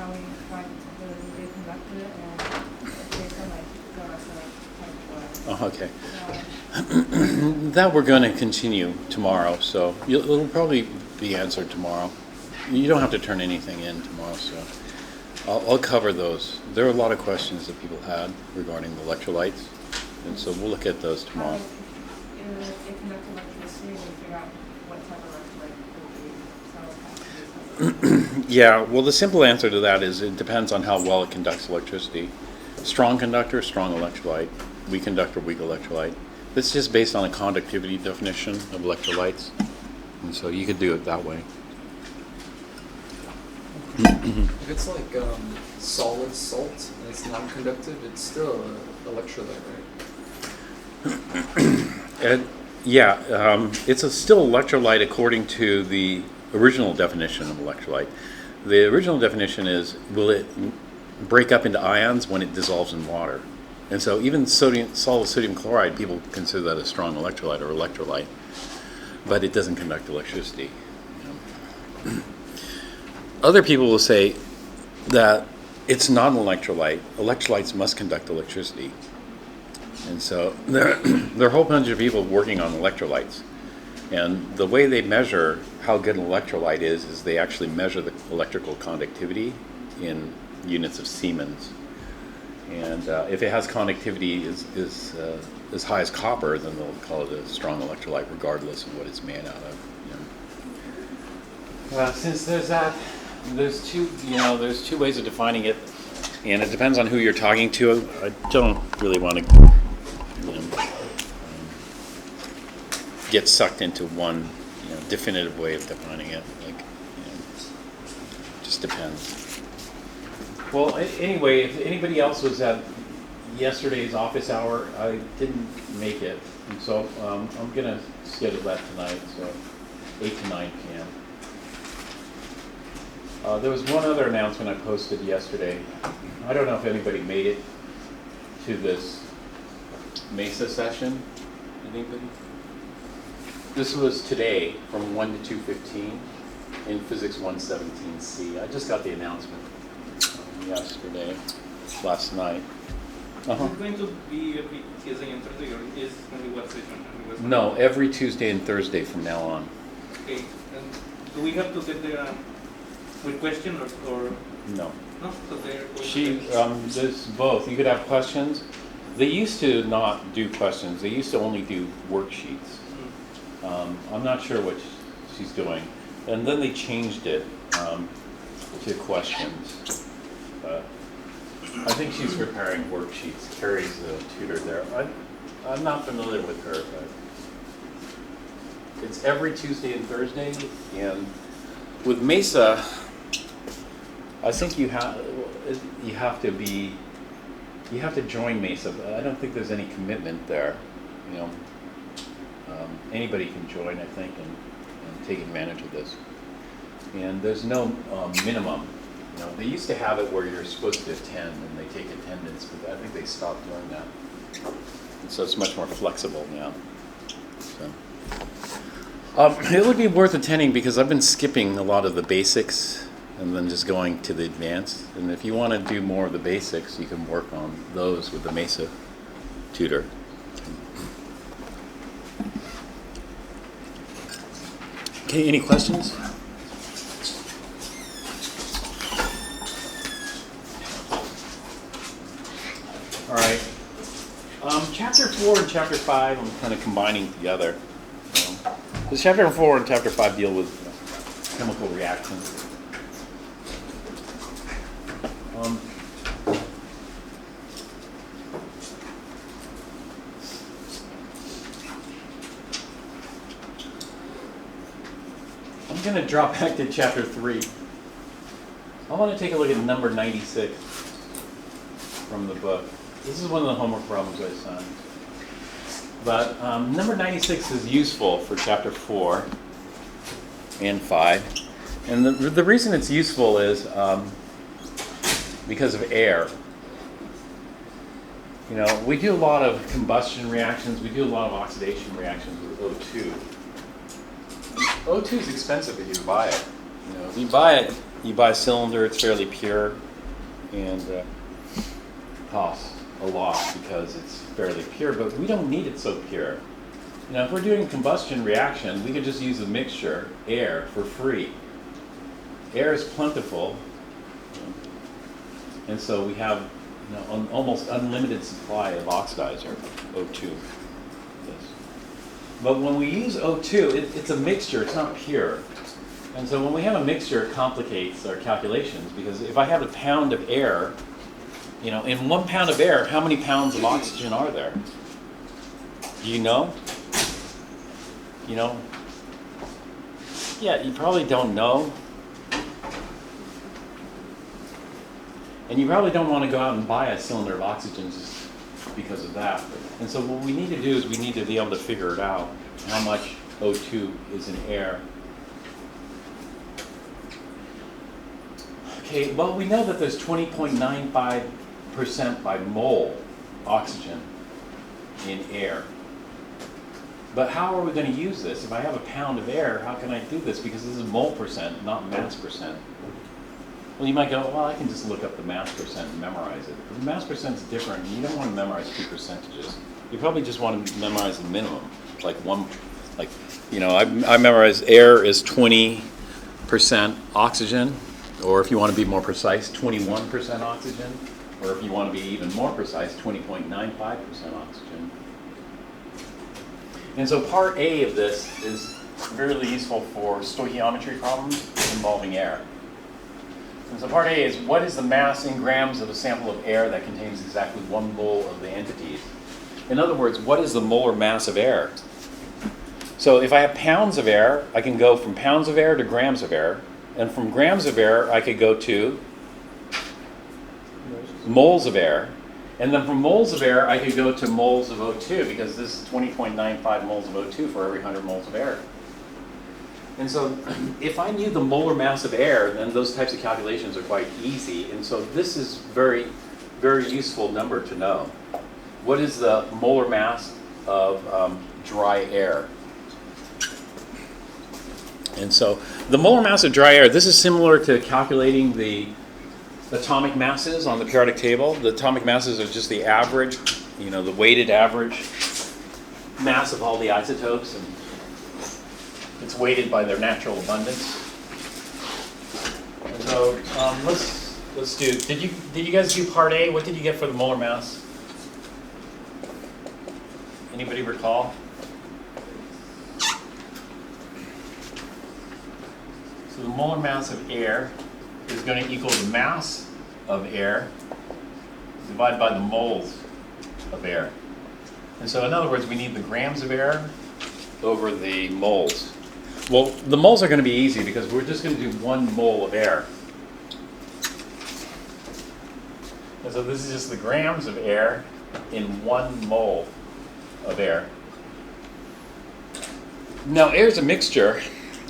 how we find the conductor and based on like Oh, okay. That we're going to continue tomorrow, so it'll probably be answered tomorrow. You don't have to turn anything in tomorrow, so I'll cover those. There are a lot of questions that people had regarding the electrolytes, and so we'll look at those tomorrow. If conductor electricity, we figure out what type of electrolyte will be. Yeah, well, the simple answer to that is it depends on how well it conducts electricity. Strong conductor, strong electrolyte. Weak conductor, weak electrolyte. This is just based on a conductivity definition of electrolytes, and so you could do it that way. If it's like solid salt and it's non-conductive, it's still an electrolyte, right? It's still electrolyte according to the original definition of electrolyte. The original definition is, will it break up into ions when it dissolves in water? And so even solid sodium chloride, people consider that a strong electrolyte or electrolyte, but it doesn't conduct electricity. Other people will say that it's not an electrolyte. Electrolytes must conduct electricity. And so there are a whole bunch of people working on electrolytes. And the way they measure how good an electrolyte is they actually measure the electrical conductivity in units of Siemens. And if it has conductivity as high as copper, then they'll call it a strong electrolyte regardless of what it's made out of. Since there's two ways of defining it, and it depends on who you're talking to. I don't really want to get sucked into one definitive way of defining it. Just depends. Well, anyway, if anybody else was at yesterday's office hour, I didn't make it, and so I'm gonna schedule that tonight, so 8 to 9 p.m. There was one other announcement I posted yesterday. I don't know if anybody made it to this Mesa session. Anybody? This was today from 1 to 2:15 in Physics 117C. I just got the announcement yesterday, last night. Is it going to be every Tuesday and Thursday, or is only one session? No, every Tuesday and Thursday from now on. Okay. And do we have to get there with questions or No. no? So There's both. You could have questions. They used to not do questions. They used to only do worksheets. I'm not sure what she's doing. And then they changed it to questions. I think she's preparing worksheets. Carrie's the tutor there. I'm not familiar with her, but it's every Tuesday and Thursday. And with Mesa, I think you have to join Mesa, but I don't think there's any commitment there. Anybody can join, I think, and take advantage of this. And there's no minimum. They used to have it where you're supposed to attend and they take attendance, but I think they stopped doing that. And so it's much more flexible now. So it would be worth attending because I've been skipping a lot of the basics and then just going to the advanced. And if you want to do more of the basics, you can work on those with the Mesa tutor. Okay, any questions? All right. Chapter 4 and Chapter 5, I'm kind of combining together. Because Chapter 4 and Chapter 5 deal with chemical reactions. I'm going to drop back to Chapter 3. I want to take a look at number 96 from the book. This is one of the homework problems I assigned. But number 96 is useful for Chapter 4 and 5. And the reason it's useful is because of air. We do a lot of combustion reactions. We do a lot of oxidation reactions with O2. O2 is expensive if you buy it. If you buy it, you buy a cylinder, it's fairly pure, and costs a lot because it's fairly pure, but we don't need it so pure. Now, if we're doing a combustion reaction, we could just use a mixture, air, for free. Air is plentiful, and so we have an almost unlimited supply of oxidizer, O2. Yes. But when we use O2, it's a mixture, it's not pure. And so when we have a mixture, it complicates our calculations, because if I have a pound of air, in 1 pound of air, how many pounds of oxygen are there? Do you know? Yeah, you probably don't know. And you probably don't want to go out and buy a cylinder of oxygen just because of that. And so what we need to do is we need to be able to figure it out, how much O2 is in air. Okay, well, we know that there's 20.95% by mole oxygen in air. But how are we going to use this? If I have a pound of air, how can I do this? Because this is mole percent, not mass percent. Well, you might go, well, I can just look up the mass percent and memorize it. But the mass percent is different. You don't want to memorize 2 percentages. You probably just want to memorize the minimum. I memorize air is 20% oxygen, or if you want to be more precise, 21% oxygen, or if you want to be even more precise, 20.95% oxygen. And so part A of this is really useful for stoichiometry problems involving air. And so part A is, what is the mass in grams of a sample of air that contains exactly 1 mole of the entities? In other words, what is the molar mass of air? So if I have pounds of air, I can go from pounds of air to grams of air. And from grams of air, I could go to moles of air. And then from moles of air, I could go to moles of O2, because this is 20.95 moles of O2 for every 100 moles of air. And so if I knew the molar mass of air, then those types of calculations are quite easy. And so this is very, very useful number to know. What is the molar mass of dry air? And so the molar mass of dry air, this is similar to calculating the atomic masses on the periodic table. The atomic masses are just the average, the weighted average mass of all the isotopes, and it's weighted by their natural abundance. And so let's do. Did you guys do part A? What did you get for the molar mass? Anybody recall? So the molar mass of air is going to equal the mass of air divided by the moles of air. And so in other words, we need the grams of air over the moles. Well, the moles are going to be easy because we're just going to do 1 mole of air. And so this is just the grams of air in 1 mole of air. Now, air is a mixture.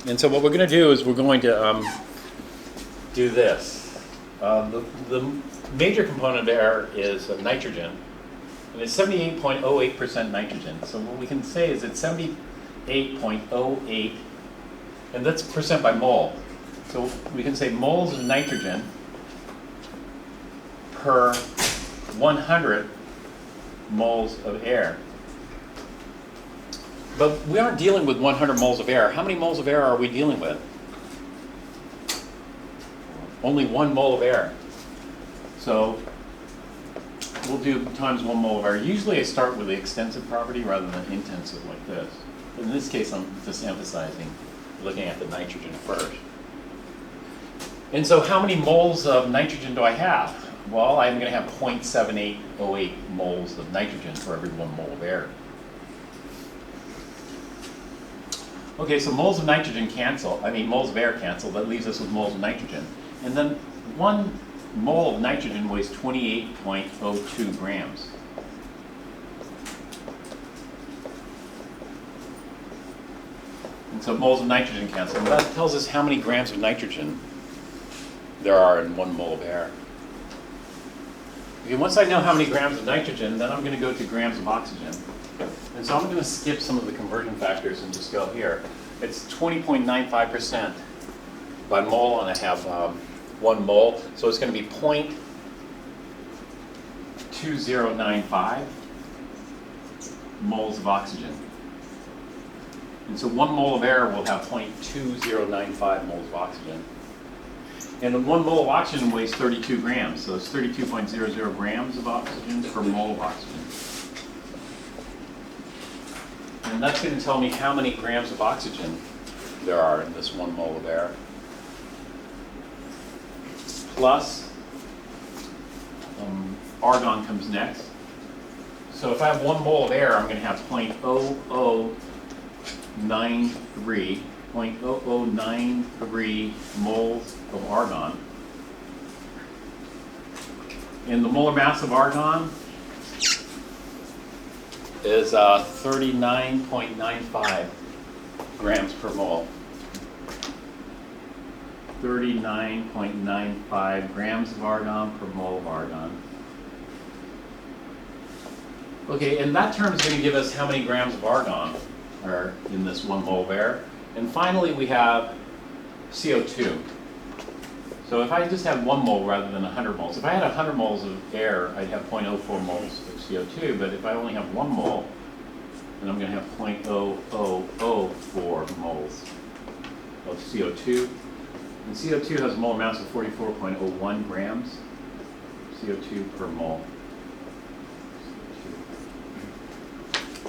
And so what we're going to do is we're going to do this. The major component of air is nitrogen, and it's 78.08% nitrogen. So what we can say is it's 78.08, and that's percent by mole. So we can say moles of nitrogen per 100 moles of air. But we aren't dealing with 100 moles of air. How many moles of air are we dealing with? Only 1 mole of air. So we'll do times 1 mole of air. Usually I start with the extensive property rather than intensive like this. But in this case, I'm just emphasizing looking at the nitrogen first. And so how many moles of nitrogen do I have? Well, I'm going to have 0.7808 moles of nitrogen for every 1 mole of air. Okay, so moles of nitrogen cancel, moles of air cancel. That leaves us with moles of nitrogen. And then 1 mole of nitrogen weighs 28.02 grams. And so moles of nitrogen cancel. And that tells us how many grams of nitrogen there are in 1 mole of air. Okay, once I know how many grams of nitrogen, then I'm going to go to grams of oxygen. And so I'm going to skip some of the conversion factors and just go here. It's 20.95% by mole, and I have 1 mole. So it's going to be 0.2095 moles of oxygen. And so 1 mole of air will have 0.2095 moles of oxygen. And 1 mole of oxygen weighs 32 grams, so it's 32.00 grams of oxygen per mole of oxygen. And that's going to tell me how many grams of oxygen there are in this 1 mole of air. Plus, argon comes next. So if I have 1 mole of air, I'm going to have 0.0093 moles of argon. And the molar mass of argon is 39.95 grams per mole. 39.95 grams of argon per mole of argon. Okay, and that term is going to give us how many grams of argon are in this 1 mole of air. And finally, we have CO2. So if I just have 1 mole rather than 100 moles, if I had 100 moles of air, I'd have 0.04 moles of CO2. But if I only have 1 mole, then I'm going to have 0.0004 moles of CO2. And CO2 has a molar mass of 44.01 grams CO2 per mole.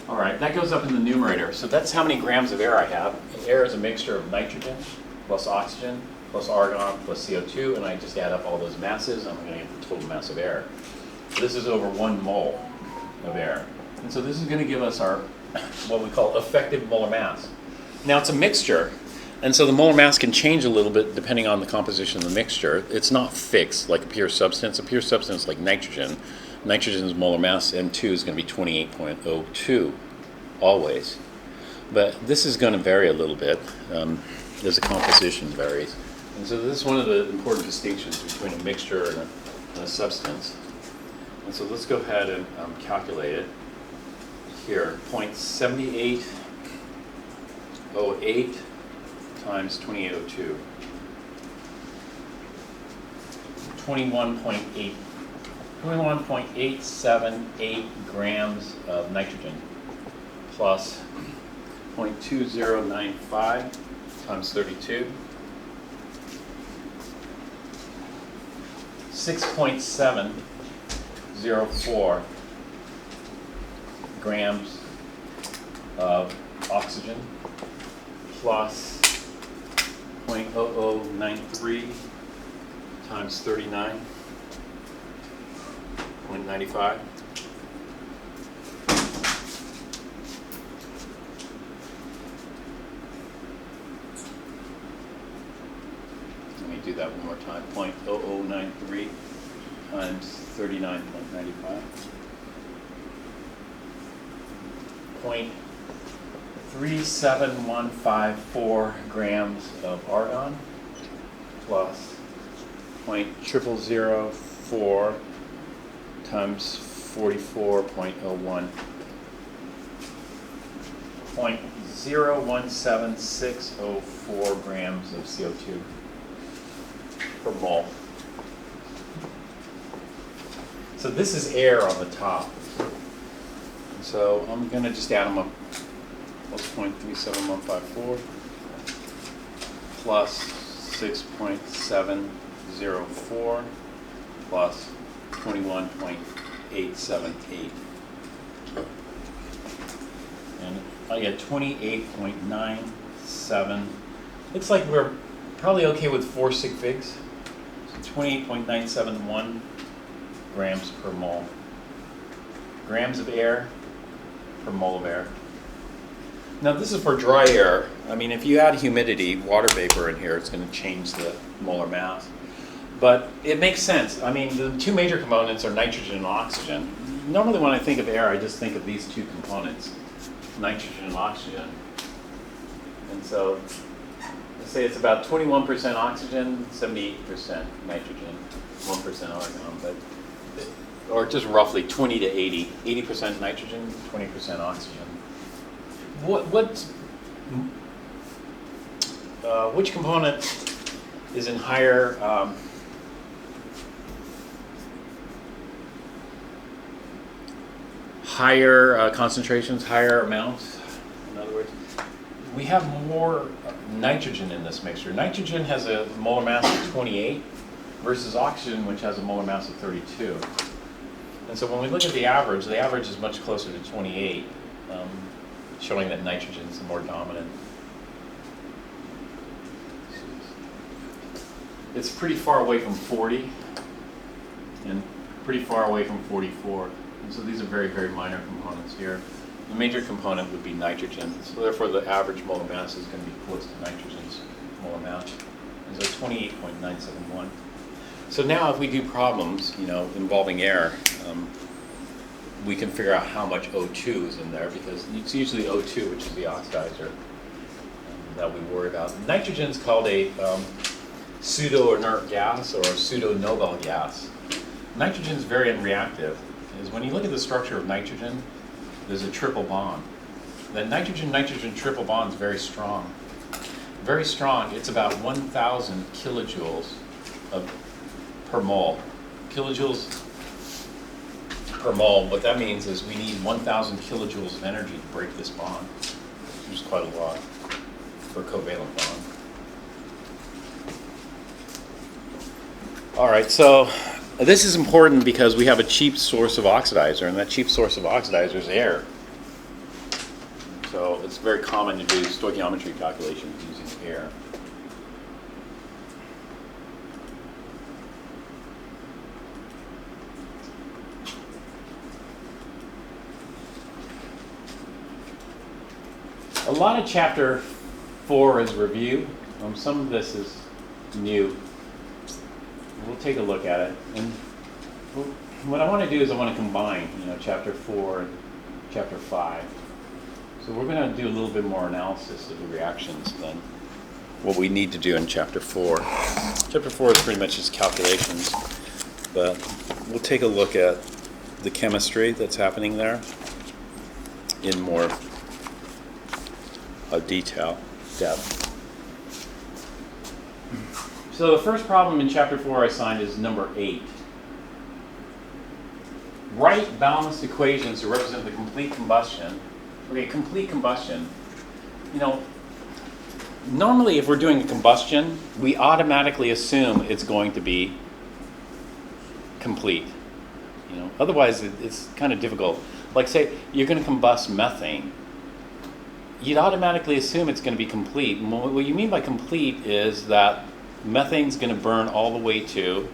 All right, that goes up in the numerator. So that's how many grams of air I have. And air is a mixture of nitrogen plus oxygen plus argon plus CO2, and I just add up all those masses, and I'm going to get the total mass of air. So this is over 1 mole of air. And so this is going to give us our, what we call effective molar mass. Now it's a mixture, and so the molar mass can change a little bit depending on the composition of the mixture. It's not fixed like a pure substance. A pure substance like nitrogen, nitrogen's molar mass, M2, is going to be 28.02 always. But this is going to vary a little bit as the composition varies. And so this is one of the important distinctions between a mixture and a substance. And so let's go ahead and calculate it here. 0.7808 times 2802. 21.878 grams of nitrogen plus 0.2095 times 32. 6.704 grams of oxygen plus 0.0093 times 39.95. Let me do that one more time. 0.0093 times 39.95. 0.37154 grams of argon plus 0.0004 times 44.01. 0.017604 grams of CO2 per mole. So this is air on the top. So I'm going to just add them up. Plus 0.37154 plus 6.704 plus 21.878. And I get 28.97. Looks like we're probably okay with 4 sig figs. So 28.971 grams per mole. Grams of air per mole of air. Now this is for dry air. I mean, if you add humidity, water vapor in here, it's going to change the molar mass. But it makes sense. I mean, the 2 major components are nitrogen and oxygen. Normally when I think of air, I just think of these 2 components, nitrogen and oxygen. And so let's say it's about 21% oxygen, 78% nitrogen, 1% argon, but or just roughly 20 to 80. 80% nitrogen, 20% oxygen. Which component is in higher concentrations, higher amounts. In other words, we have more nitrogen in this mixture. Nitrogen has a molar mass of 28 versus oxygen, which has a molar mass of 32. And so when we look at the average is much closer to 28, showing that nitrogen is the more dominant. It's pretty far away from 40 and pretty far away from 44. And so these are very, very minor components here. The major component would be nitrogen. So therefore the average molar mass is going to be close to nitrogen's molar mass. And so 28.971. So now if we do problems, involving air, we can figure out how much O2 is in there, because it's usually O2, which is the oxidizer, that we worry about. Nitrogen is called a pseudo-inert gas or a pseudo-Nobel gas. Nitrogen is very unreactive. Is when you look at the structure of nitrogen, there's a triple bond. The nitrogen-nitrogen triple bond is very strong. Very strong. It's about 1,000 kilojoules per mole. Kilojoules per mole. What that means is we need 1,000 kilojoules of energy to break this bond, which is quite a lot for a covalent bond. All right, so this is important because we have a cheap source of oxidizer, and that cheap source of oxidizer is air. So it's very common to do stoichiometry calculations using air. A lot of chapter 4 is review. Some of this is new. We'll take a look at it. And what I want to do is I want to combine, chapter 4 and chapter 5. So we're going to do a little bit more analysis of the reactions than what we need to do in chapter 4. Chapter 4 is pretty much just calculations, but we'll take a look at the chemistry that's happening there in more depth. So the first problem in chapter 4 I assigned is number 8. Write balanced equations to represent the complete combustion. Okay, complete combustion. Normally if we're doing a combustion, we automatically assume it's going to be complete. Otherwise it's kind of difficult. Like say you're going to combust methane. You'd automatically assume it's going to be complete. And what you mean by complete is that methane's going to burn all the way to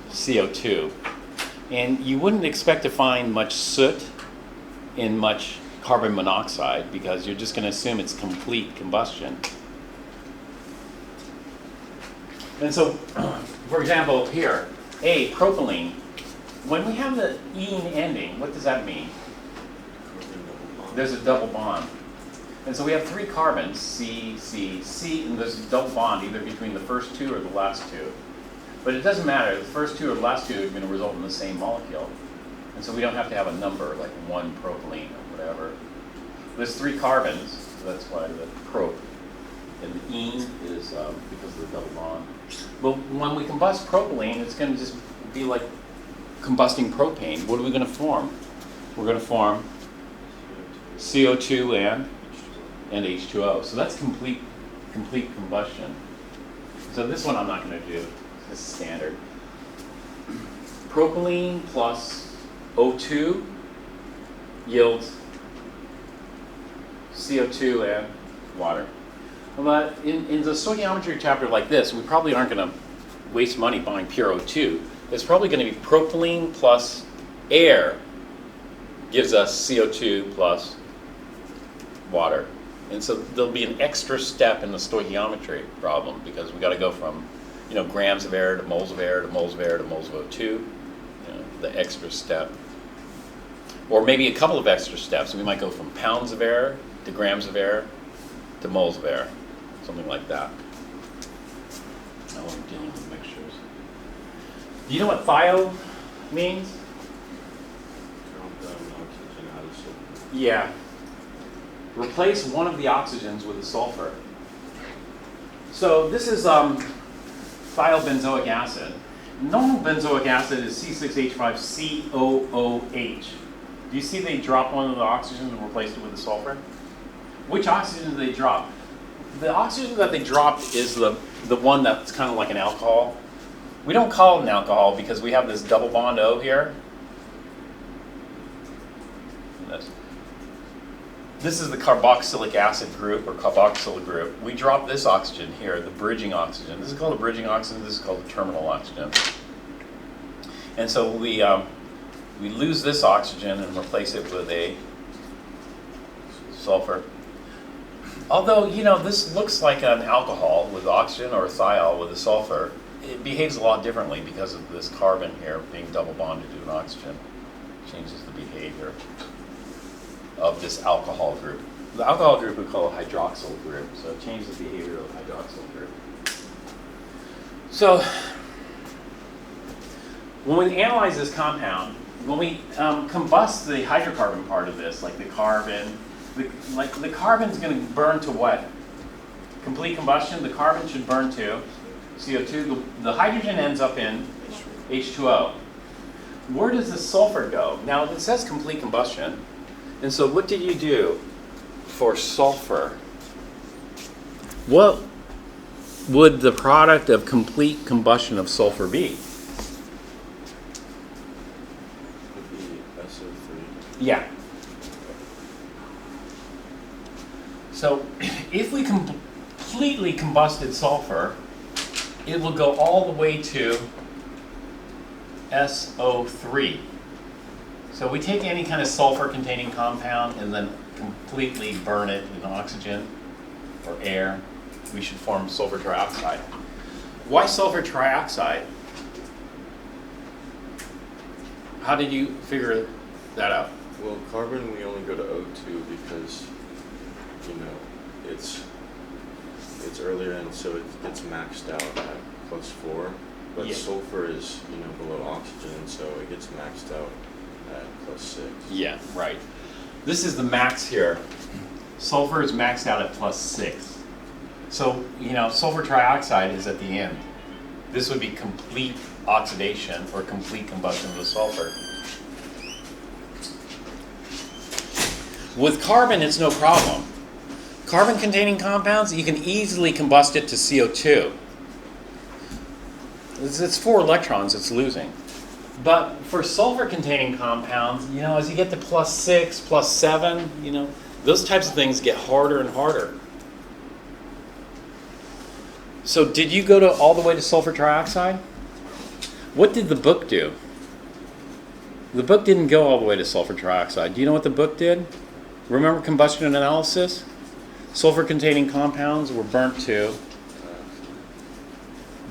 CO2. And you wouldn't expect to find much soot in much carbon monoxide because you're just going to assume it's complete combustion. And so, for example, here, A, propylene. When we have the ene ending, what does that mean? There's a double bond. And so we have 3 carbons, C, C, C, and there's a double bond either between the first 2 or the last 2. But it doesn't matter. The first 2 or the last 2 are going to result in the same molecule. And so we don't have to have a number like 1 propylene or whatever. There's 3 carbons, so that's why the prop. And the ene is because of the double bond. Well, when we combust propylene, it's going to just be like combusting propane. What are we going to form? We're going to form CO2 and H2O. So that's complete combustion. So this one I'm not going to do. This is standard. Propylene plus O2 yields CO2 and water. But in the stoichiometry chapter like this, we probably aren't going to waste money buying pure O2. It's probably going to be propylene plus air gives us CO2 plus water. And so there'll be an extra step in the stoichiometry problem because we got to go from grams of air to moles of air to moles of air to moles of O2, the extra step. Or maybe a couple of extra steps. We might go from pounds of air to grams of air to moles of air, something like that. Now we're dealing with mixtures. Do you know what thio means? Yeah. Replace one of the oxygens with a sulfur. So this is thiobenzoic acid. Normal benzoic acid is C6H5COOH. Do you see they drop one of the oxygens and replaced it with the sulfur? Which oxygen do they drop? The oxygen that they drop is the one that's kind of like an alcohol. We don't call it an alcohol because we have this double bond O here. This is the carboxylic acid group or carboxyl group. We drop this oxygen here, the bridging oxygen. This is called a bridging oxygen. This is called a terminal oxygen. And so we lose this oxygen and replace it with a sulfur. Although, you know, this looks like an alcohol with oxygen or a thiol with a sulfur, it behaves a lot differently because of this carbon here being double bonded to an oxygen. Changes the behavior of this alcohol group. The alcohol group we call a hydroxyl group, so it changes the behavior of the hydroxyl group. So, when we analyze this compound, when we combust the hydrocarbon part of this, like the carbon, the carbon's going to burn to what? Complete combustion, the carbon should burn to CO2. The hydrogen ends up in H2O. Where does the sulfur go? Now, it says complete combustion. And so what did you do for sulfur? What would the product of complete combustion of sulfur be? Would be SO3. Yeah. So if we completely combusted sulfur, it will go all the way to SO3. So we take any kind of sulfur-containing compound and then completely burn it in oxygen or air. We should form sulfur trioxide. Why sulfur trioxide? How did you figure that out? Well, carbon we only go to O2 because, you know, it's earlier and so it gets maxed out at +4. But Yeah. sulfur is, you know, below oxygen, so it gets maxed out at +6. Yeah, right. This is the max here. Sulfur is maxed out at +6. So, you know, sulfur trioxide is at the end. This would be complete oxidation or complete combustion of the sulfur. With carbon, it's no problem. Carbon-containing compounds, you can easily combust it to CO2. It's 4 electrons it's losing. But for sulfur-containing compounds, you know, as you get to +6, +7, you know, those types of things get harder and harder. So did you go all the way to sulfur trioxide? What did the book do? The book didn't go all the way to sulfur trioxide. Do you know what the book did? Remember combustion analysis? Sulfur-containing compounds were burnt to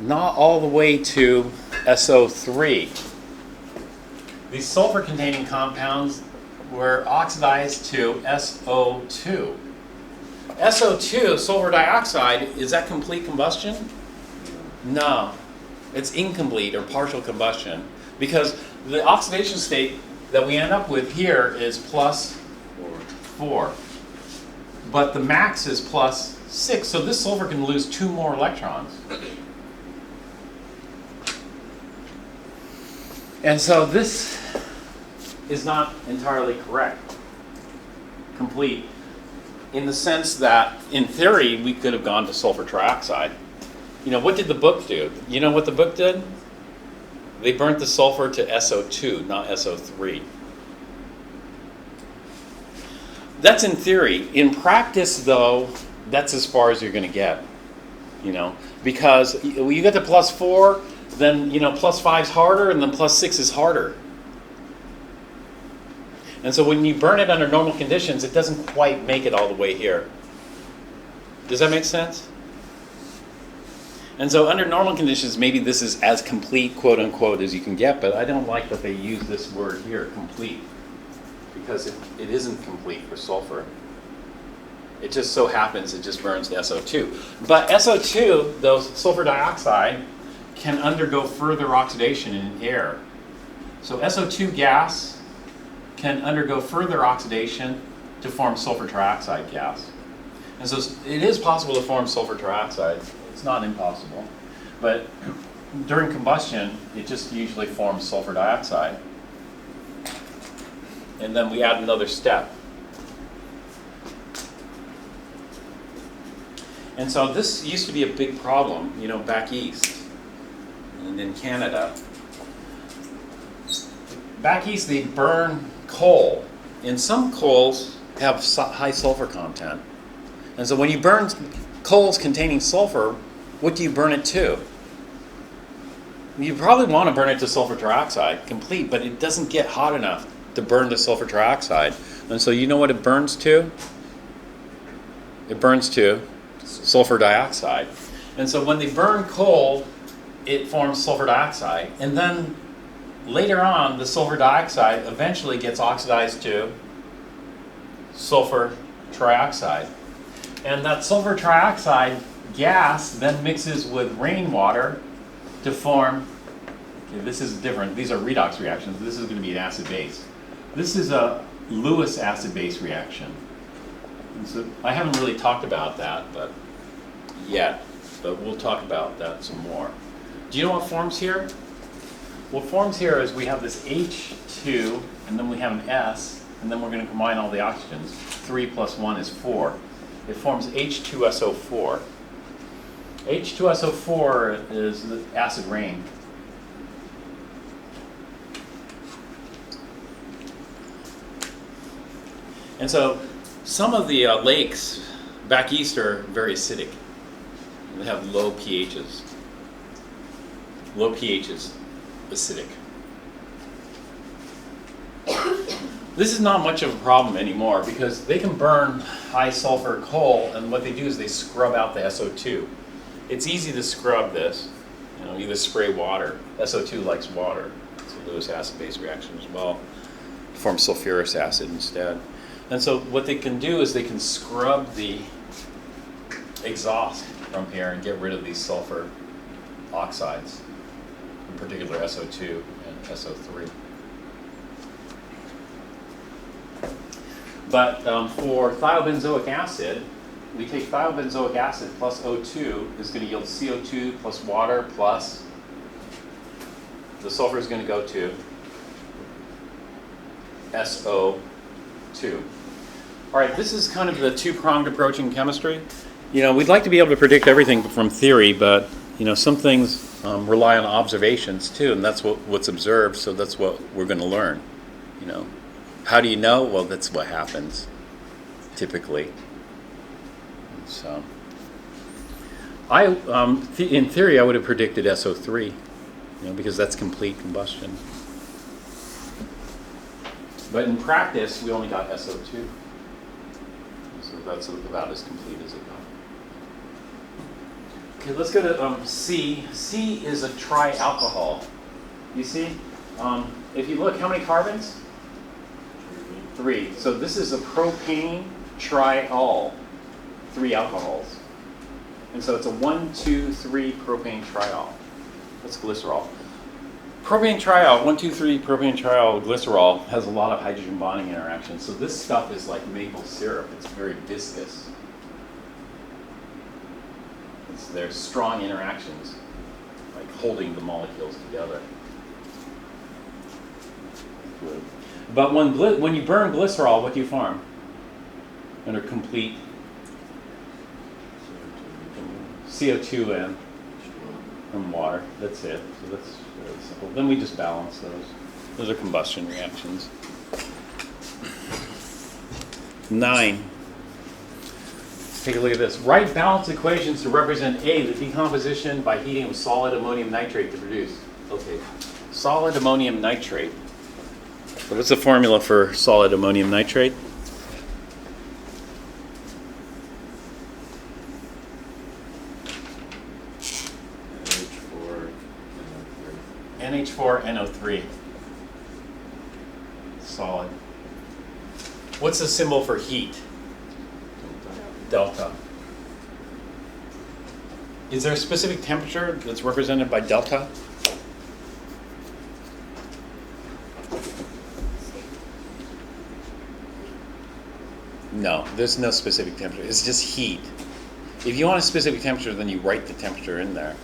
not all the way to SO3. These sulfur-containing compounds were oxidized to SO2. SO2, sulfur dioxide, is that complete combustion? No, it's incomplete or partial combustion because the oxidation state that we end up with here is +4. But the max is +6, so this sulfur can lose 2 more electrons. And so this is not entirely correct, complete, in the sense that, in theory, we could have gone to sulfur trioxide. You know, what did the book do? You know what the book did? They burnt the sulfur to SO2, not SO3. That's in theory. In practice, though, that's as far as you're going to get, you know, because when you get to +4, then, you know, +5 is harder, and then +6 is harder. And so when you burn it under normal conditions, it doesn't quite make it all the way here. Does that make sense? And so under normal conditions, maybe this is as complete, quote unquote, as you can get, but I don't like that they use this word here, complete, because it isn't complete for sulfur. It just so happens it just burns to SO2. But SO2, though, sulfur dioxide, can undergo further oxidation in air. So SO2 gas can undergo further oxidation to form sulfur trioxide gas. And so it is possible to form sulfur trioxide It's not impossible. But during combustion, it just usually forms sulfur dioxide. And then we add another step. And so this used to be a big problem, you know, back east and in Canada. Back east, they burn coal, and some coals have high sulfur content. And so when you burn coals containing sulfur, what do you burn it to? You probably want to burn it to sulfur trioxide, complete, but it doesn't get hot enough to burn the sulfur trioxide. And so you know what it burns to? It burns to sulfur dioxide. And so when they burn coal, it forms sulfur dioxide. And then later on, the sulfur dioxide eventually gets oxidized to sulfur trioxide. And that sulfur trioxide gas then mixes with rainwater to form, okay, this is different, these are redox reactions, this is going to be an acid-base. This is a Lewis acid-base reaction. And so I haven't really talked about that yet, but we'll talk about that some more. Do you know what forms here? What forms here is we have this H2, and then we have an S, and then we're going to combine all the oxygens. 3 plus 1 is 4. It forms H2SO4. H2SO4 is the acid rain. And so some of the lakes back east are very acidic. They have low pHs. Low pHs, acidic. This is not much of a problem anymore because they can burn high sulfur coal, and what they do is they scrub out the SO2. It's easy to scrub this. You know, either spray water. SO2 likes water. It's a Lewis acid-base reaction as well. It forms sulfurous acid instead. And so what they can do is they can scrub the exhaust from here and get rid of these sulfur oxides, in particular SO2 and SO3. But for thiobenzoic acid, we take thiobenzoic acid plus O2 is going to yield CO2 plus water plus the sulfur is going to go to SO2. All right, this is kind of the two-pronged approach in chemistry. You know, we'd like to be able to predict everything from theory, but you know, some things rely on observations too, and that's what's observed. So that's what we're going to learn. You know, how do you know? Well, that's what happens typically. So, in theory, I would have predicted SO3, you know, because that's complete combustion. But in practice, we only got SO2. So that's about as complete as it got. Okay, let's go to C. C is a trialcohol. You see, if you look, how many carbons? 3. So this is a propane triol. 3 alcohols. And so it's a 1, 2, 3 propane triol. That's glycerol. Propane triol, 1, 2, 3 propane triol glycerol has a lot of hydrogen bonding interactions. So this stuff is like maple syrup. It's very viscous. There's strong interactions, like holding the molecules together. But when you burn glycerol, what do you form? Under complete CO2 and water. That's it. So that's really simple. Then we just balance those. Those are combustion reactions. 9. Take a look at this. Write balanced equations to represent A, the decomposition by heating of solid ammonium nitrate to produce. Okay. Solid ammonium nitrate. So what's the formula for solid ammonium nitrate? NH4NO3. Solid. What's the symbol for heat? Delta. Is there a specific temperature that's represented by delta? No, there's no specific temperature. It's just heat. If you want a specific temperature, then you write the temperature in there.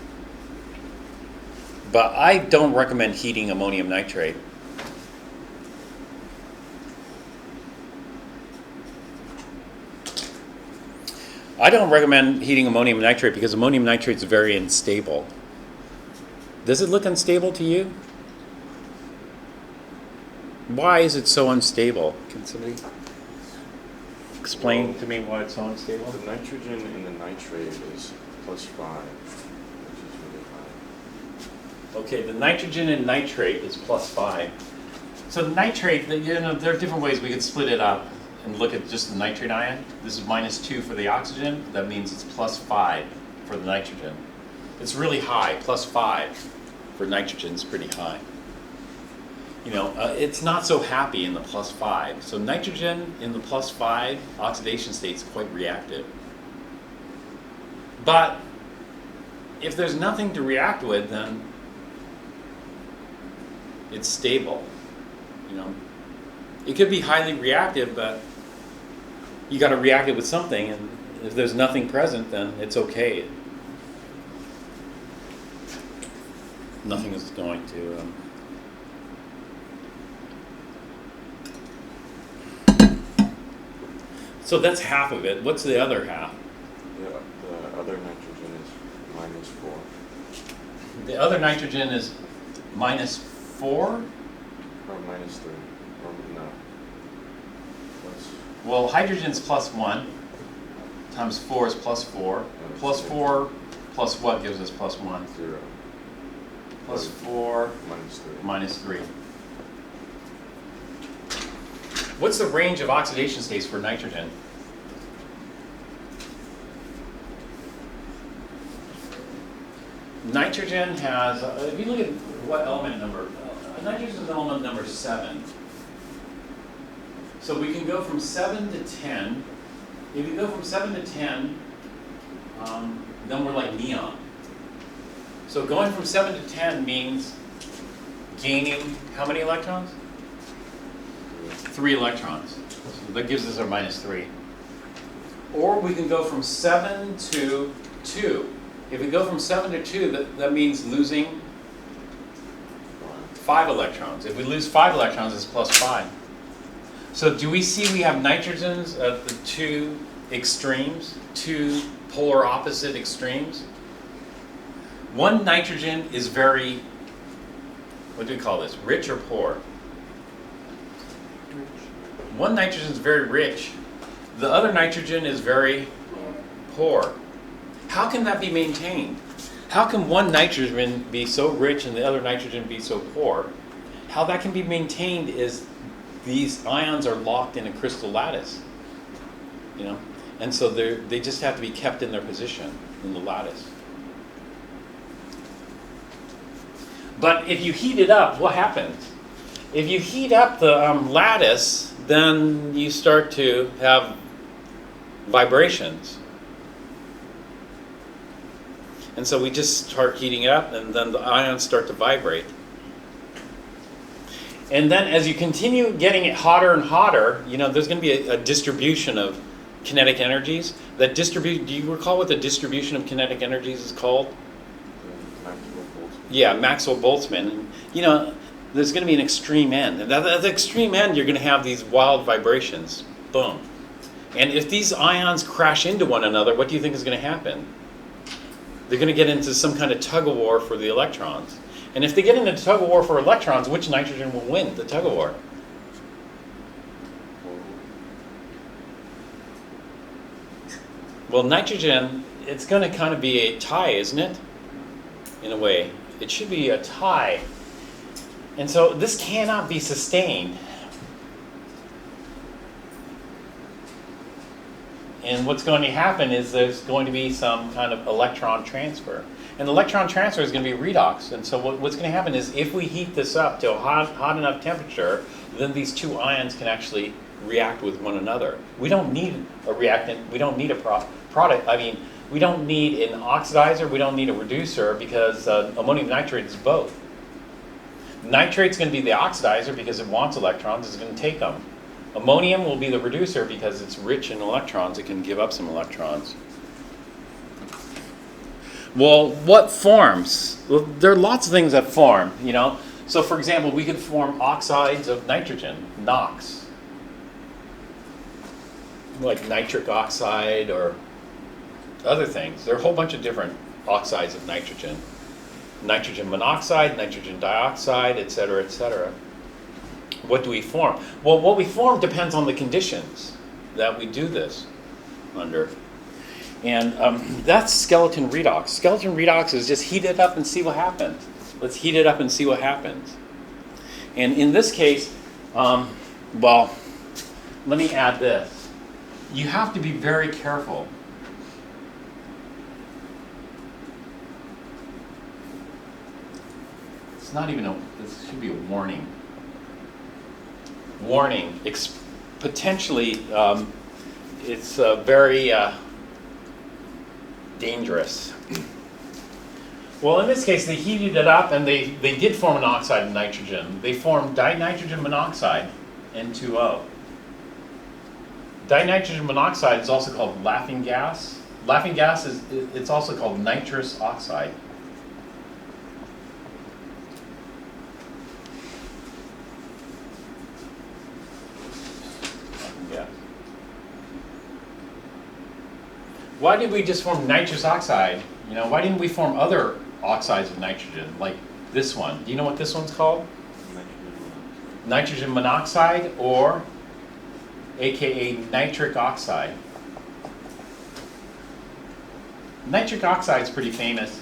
But I don't recommend heating ammonium nitrate. I don't recommend heating ammonium nitrate because ammonium nitrate is very unstable. Does it look unstable to you? Why is it so unstable? Can somebody explain to me why it's so unstable? The nitrogen in the nitrate is +5, which is really high. Okay, the nitrogen in nitrate is +5. So nitrate, there are different ways we could split it up and look at just the nitrate ion. This is -2 for the oxygen. That means it's +5 for the nitrogen. It's really high. +5 for nitrogen is pretty high. It's not so happy in the +5. So nitrogen in the +5 oxidation state is quite reactive. But if there's nothing to react with, then it's stable. It could be highly reactive, but you got to react it with something, and if there's nothing present, then it's okay. Nothing is going to. So that's half of it. What's the other half? Yeah, the other nitrogen is -4. The other nitrogen is -4. Or -3. Or no. Well, hydrogen's +1 times 4 is +4. +4 plus what gives us +1? 0. +4 -3. -3. What's the range of oxidation states for nitrogen? Nitrogen has, if you look at what element number, nitrogen is element number 7. So we can go from 7 to 10. If you go from 7 to 10, then we're like neon. So going from 7 to 10 means gaining how many electrons? 3 electrons. So that gives us our -3. Or we can go from 7 to 2. If we go from 7 to 2, that means losing 5 electrons. If we lose 5 electrons, it's +5. So do we see we have nitrogens at the 2 extremes, 2 polar opposite extremes? One nitrogen is very, what do we call this, rich or poor? One nitrogen is very rich. The other nitrogen is very poor. How can that be maintained? How can one nitrogen be so rich and the other nitrogen be so poor? How that can be maintained is these ions are locked in a crystal lattice, and so they just have to be kept in their position in the lattice. But if you heat it up, what happens? If you heat up the lattice, then you start to have vibrations. And so we just start heating it up, and then the ions start to vibrate. And then as you continue getting it hotter and hotter, there's going to be a distribution of kinetic energies. Do you recall what the distribution of kinetic energies is called? Yeah, Maxwell-Boltzmann. There's going to be an extreme end. And at the extreme end, you're going to have these wild vibrations. Boom. And if these ions crash into one another, what do you think is going to happen? They're going to get into some kind of tug-of-war for the electrons. And if they get into tug-of-war for electrons, which nitrogen will win the tug-of-war? Well, nitrogen, it's going to kind of be a tie, isn't it? In a way. It should be a tie. And so this cannot be sustained. And what's going to happen is there's going to be some kind of electron transfer. And electron transfer is going to be redox. And so what's going to happen is if we heat this up to a hot enough temperature, then these 2 ions can actually react with one another. We don't need a reactant. We don't need a product. I mean, we don't need an oxidizer. We don't need a reducer because ammonium nitrate is both. Nitrate's going to be the oxidizer because it wants electrons. It's going to take them. Ammonium will be the reducer because it's rich in electrons. It can give up some electrons. Well, what forms? Well, there are lots of things that form, you know. So for example, we could form oxides of nitrogen, NOx. Like nitric oxide or other things. There are a whole bunch of different oxides of nitrogen. Nitrogen monoxide, nitrogen dioxide, et cetera, et cetera. What do we form? Well, what we form depends on the conditions that we do this under. And that's skeleton redox. Skeleton redox is just heat it up and see what happens. Let's heat it up and see what happens. And in this case, well, let me add this. You have to be very careful. It's not even this should be a warning. Warning, potentially, it's very dangerous. Well, in this case, they heated it up and they did form an oxide of nitrogen. They formed dinitrogen monoxide, N2O. Dinitrogen monoxide is also called laughing gas. Laughing gas it's also called nitrous oxide. Why did we just form nitrous oxide? You know, why didn't we form other oxides of nitrogen, like this one? Do you know what this one's called? Nitrogen monoxide, or AKA nitric oxide. Nitric oxide is pretty famous.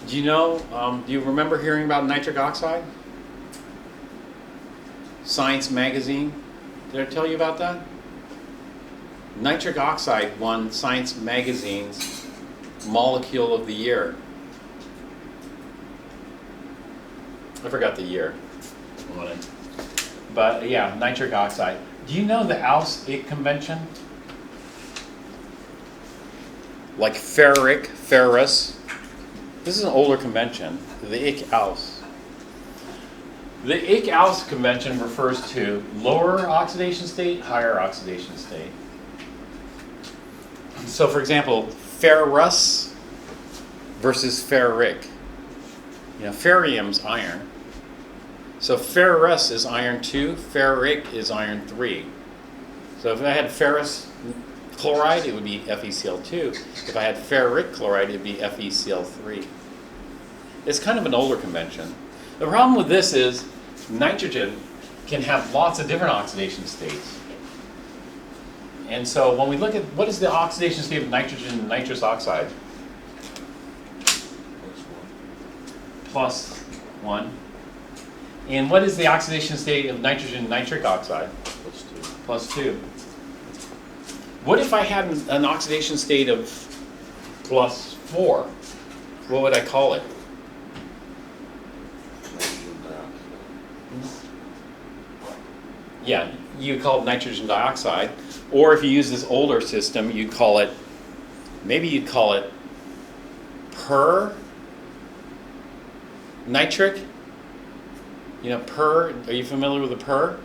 Do you know, do you remember hearing about nitric oxide? Science magazine, did I tell you about that? Nitric oxide won Science magazine's Molecule of the Year. I forgot the year. But yeah, nitric oxide. Do you know the Aus-Ich convention? Like ferric, ferrous. This is an older convention, the Ich-Aus. The Ich-Aus convention refers to lower oxidation state, higher oxidation state. So for example, ferrous versus ferric. You know, ferrium's iron. So ferrous is iron 2, ferric is iron 3. So if I had ferrous chloride, it would be FeCl2. If I had ferric chloride, it would be FeCl3. It's kind of an older convention. The problem with this is nitrogen can have lots of different oxidation states. And so when we look at what is the oxidation state of nitrogen and nitrous oxide? Plus 1. And what is the oxidation state of nitrogen and nitric oxide? Plus 2. What if I had an oxidation state of plus 4? What would I call it? Yeah, you call it nitrogen dioxide. Or if you use this older system, you'd call it, maybe you'd call it per-nitric. You know, are you familiar with the per?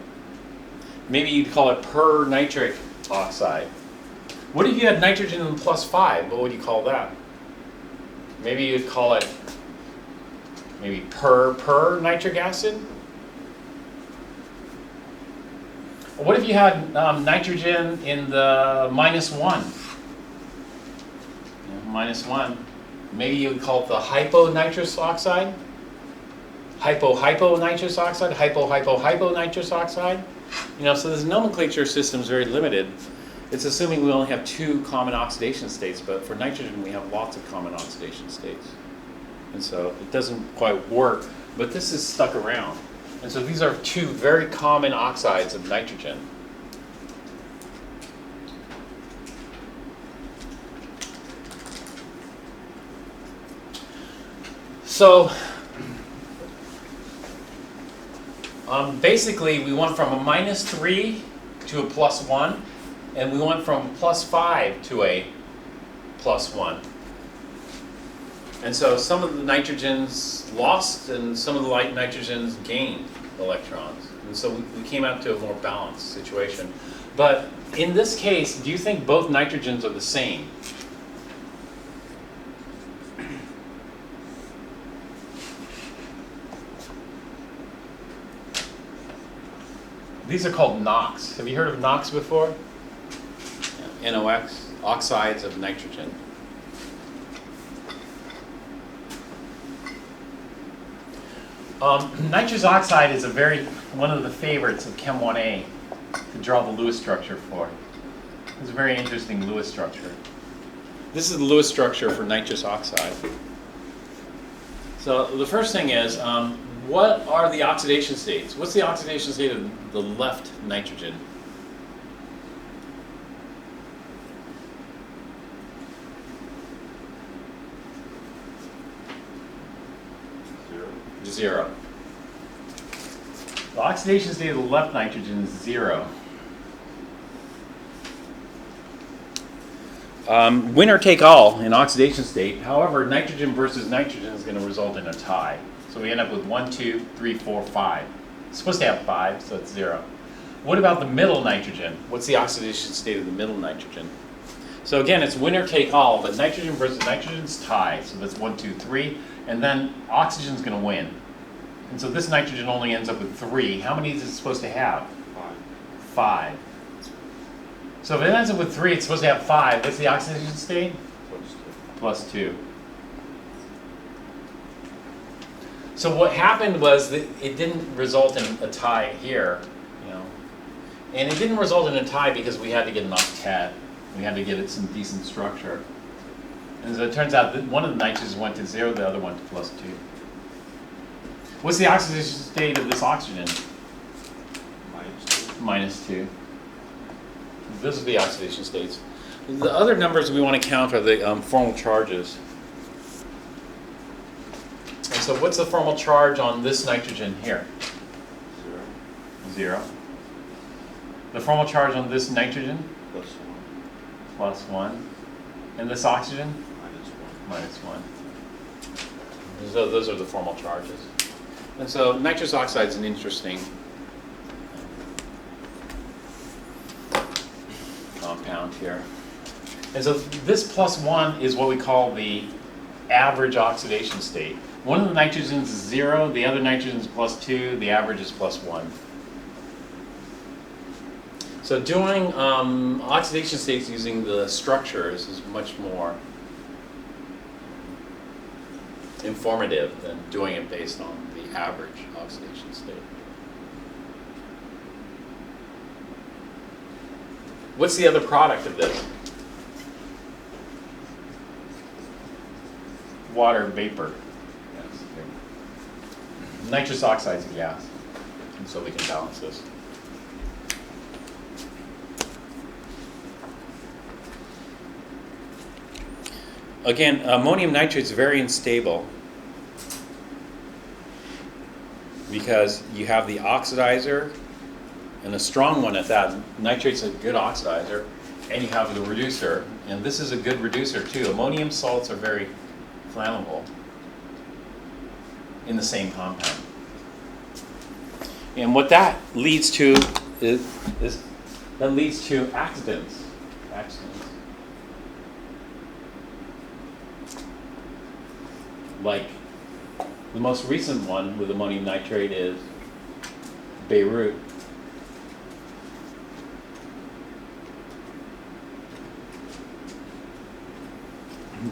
Maybe you'd call it per-nitric oxide. What if you had nitrogen in plus 5? What would you call that? Maybe you'd call it maybe per-nitric acid? What if you had nitrogen in the -1? -1. Maybe you would call it the hyponitrous oxide? Hypo-nitrous oxide? Hypo-nitrous oxide? You know, so this nomenclature system is very limited. It's assuming we only have 2 common oxidation states, but for nitrogen we have lots of common oxidation states. And so it doesn't quite work, but this is stuck around. And so these are 2 very common oxides of nitrogen. So basically we went from a -3 to a +1, and we went from +5 to a +1. And so some of the nitrogens lost and some of the light nitrogens gained electrons. And so we came out to a more balanced situation. But in this case, do you think both nitrogens are the same? These are called NOx. Have you heard of NOx before? NOx, oxides of nitrogen. Nitrous oxide is one of the favorites of Chem 1A to draw the Lewis structure for. It's a very interesting Lewis structure. This is the Lewis structure for nitrous oxide. So the first thing is, what are the oxidation states? What's the oxidation state of the left nitrogen? Zero. The oxidation state of the left nitrogen is 0. Winner take all in oxidation state. However, nitrogen versus nitrogen is going to result in a tie. So we end up with 1, 2, 3, 4, 5. It's supposed to have 5, so it's 0. What about the middle nitrogen? What's the oxidation state of the middle nitrogen? So again, it's winner take all, but nitrogen versus nitrogen is tie. So that's 1, 2, 3, and then oxygen's going to win. And so this nitrogen only ends up with 3. How many is it supposed to have? 5. So if it ends up with 3, it's supposed to have 5. What's the oxidation state? Plus 2. So what happened was that it didn't result in a tie here, and it didn't result in a tie because we had to get an octet. We had to give it some decent structure. And so it turns out that one of the nitrogens went to 0, the other went to plus 2. What's the oxidation state of this oxygen? Minus 2. Those are the oxidation states. The other numbers we want to count are the formal charges. And so what's the formal charge on this nitrogen here? 0. The formal charge on this nitrogen? Plus 1. And this oxygen? Minus 1. So those are the formal charges. And so nitrous oxide is an interesting compound here. And so this plus 1 is what we call the average oxidation state. One of the nitrogens is 0, the other nitrogen is plus 2, the average is plus 1. So doing oxidation states using the structures is much more informative than doing it based on the average oxidation state. What's the other product of this? Water vapor. Yes. Nitrous oxide is a gas, and so we can balance this. Again, ammonium nitrate is very unstable because you have the oxidizer, and a strong one at that. Nitrate's a good oxidizer, and you have the reducer, and this is a good reducer too. Ammonium salts are very flammable in the same compound. And what that leads to is that leads to accidents. Like the most recent one with ammonium nitrate is Beirut.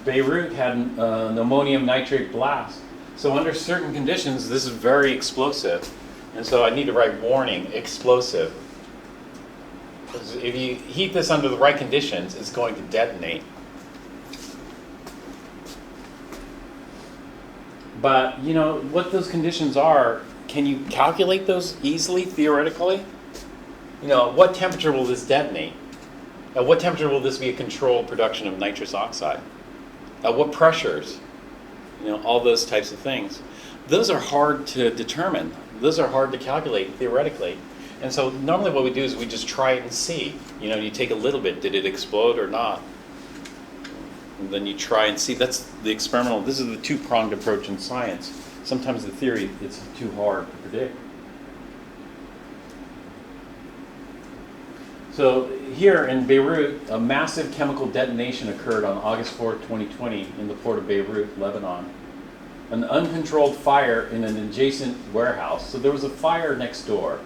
Beirut had an ammonium nitrate blast. So under certain conditions, this is very explosive. And so I need to write warning, explosive. Because if you heat this under the right conditions, it's going to detonate. But you know what those conditions are, can you calculate those easily, theoretically? You know, at what temperature will this detonate? At what temperature will this be a controlled production of nitrous oxide? At what pressures? You know, all those types of things. Those are hard to determine. Those are hard to calculate theoretically. And so normally what we do is we just try it and see. You know, you take a little bit, did it explode or not? And then you try and see. That's the experimental. This is the two-pronged approach in science. Sometimes the theory, it's too hard to predict. So here in Beirut, a massive chemical detonation occurred on August 4, 2020 in the port of Beirut, Lebanon. An uncontrolled fire in an adjacent warehouse. So there was a fire next door,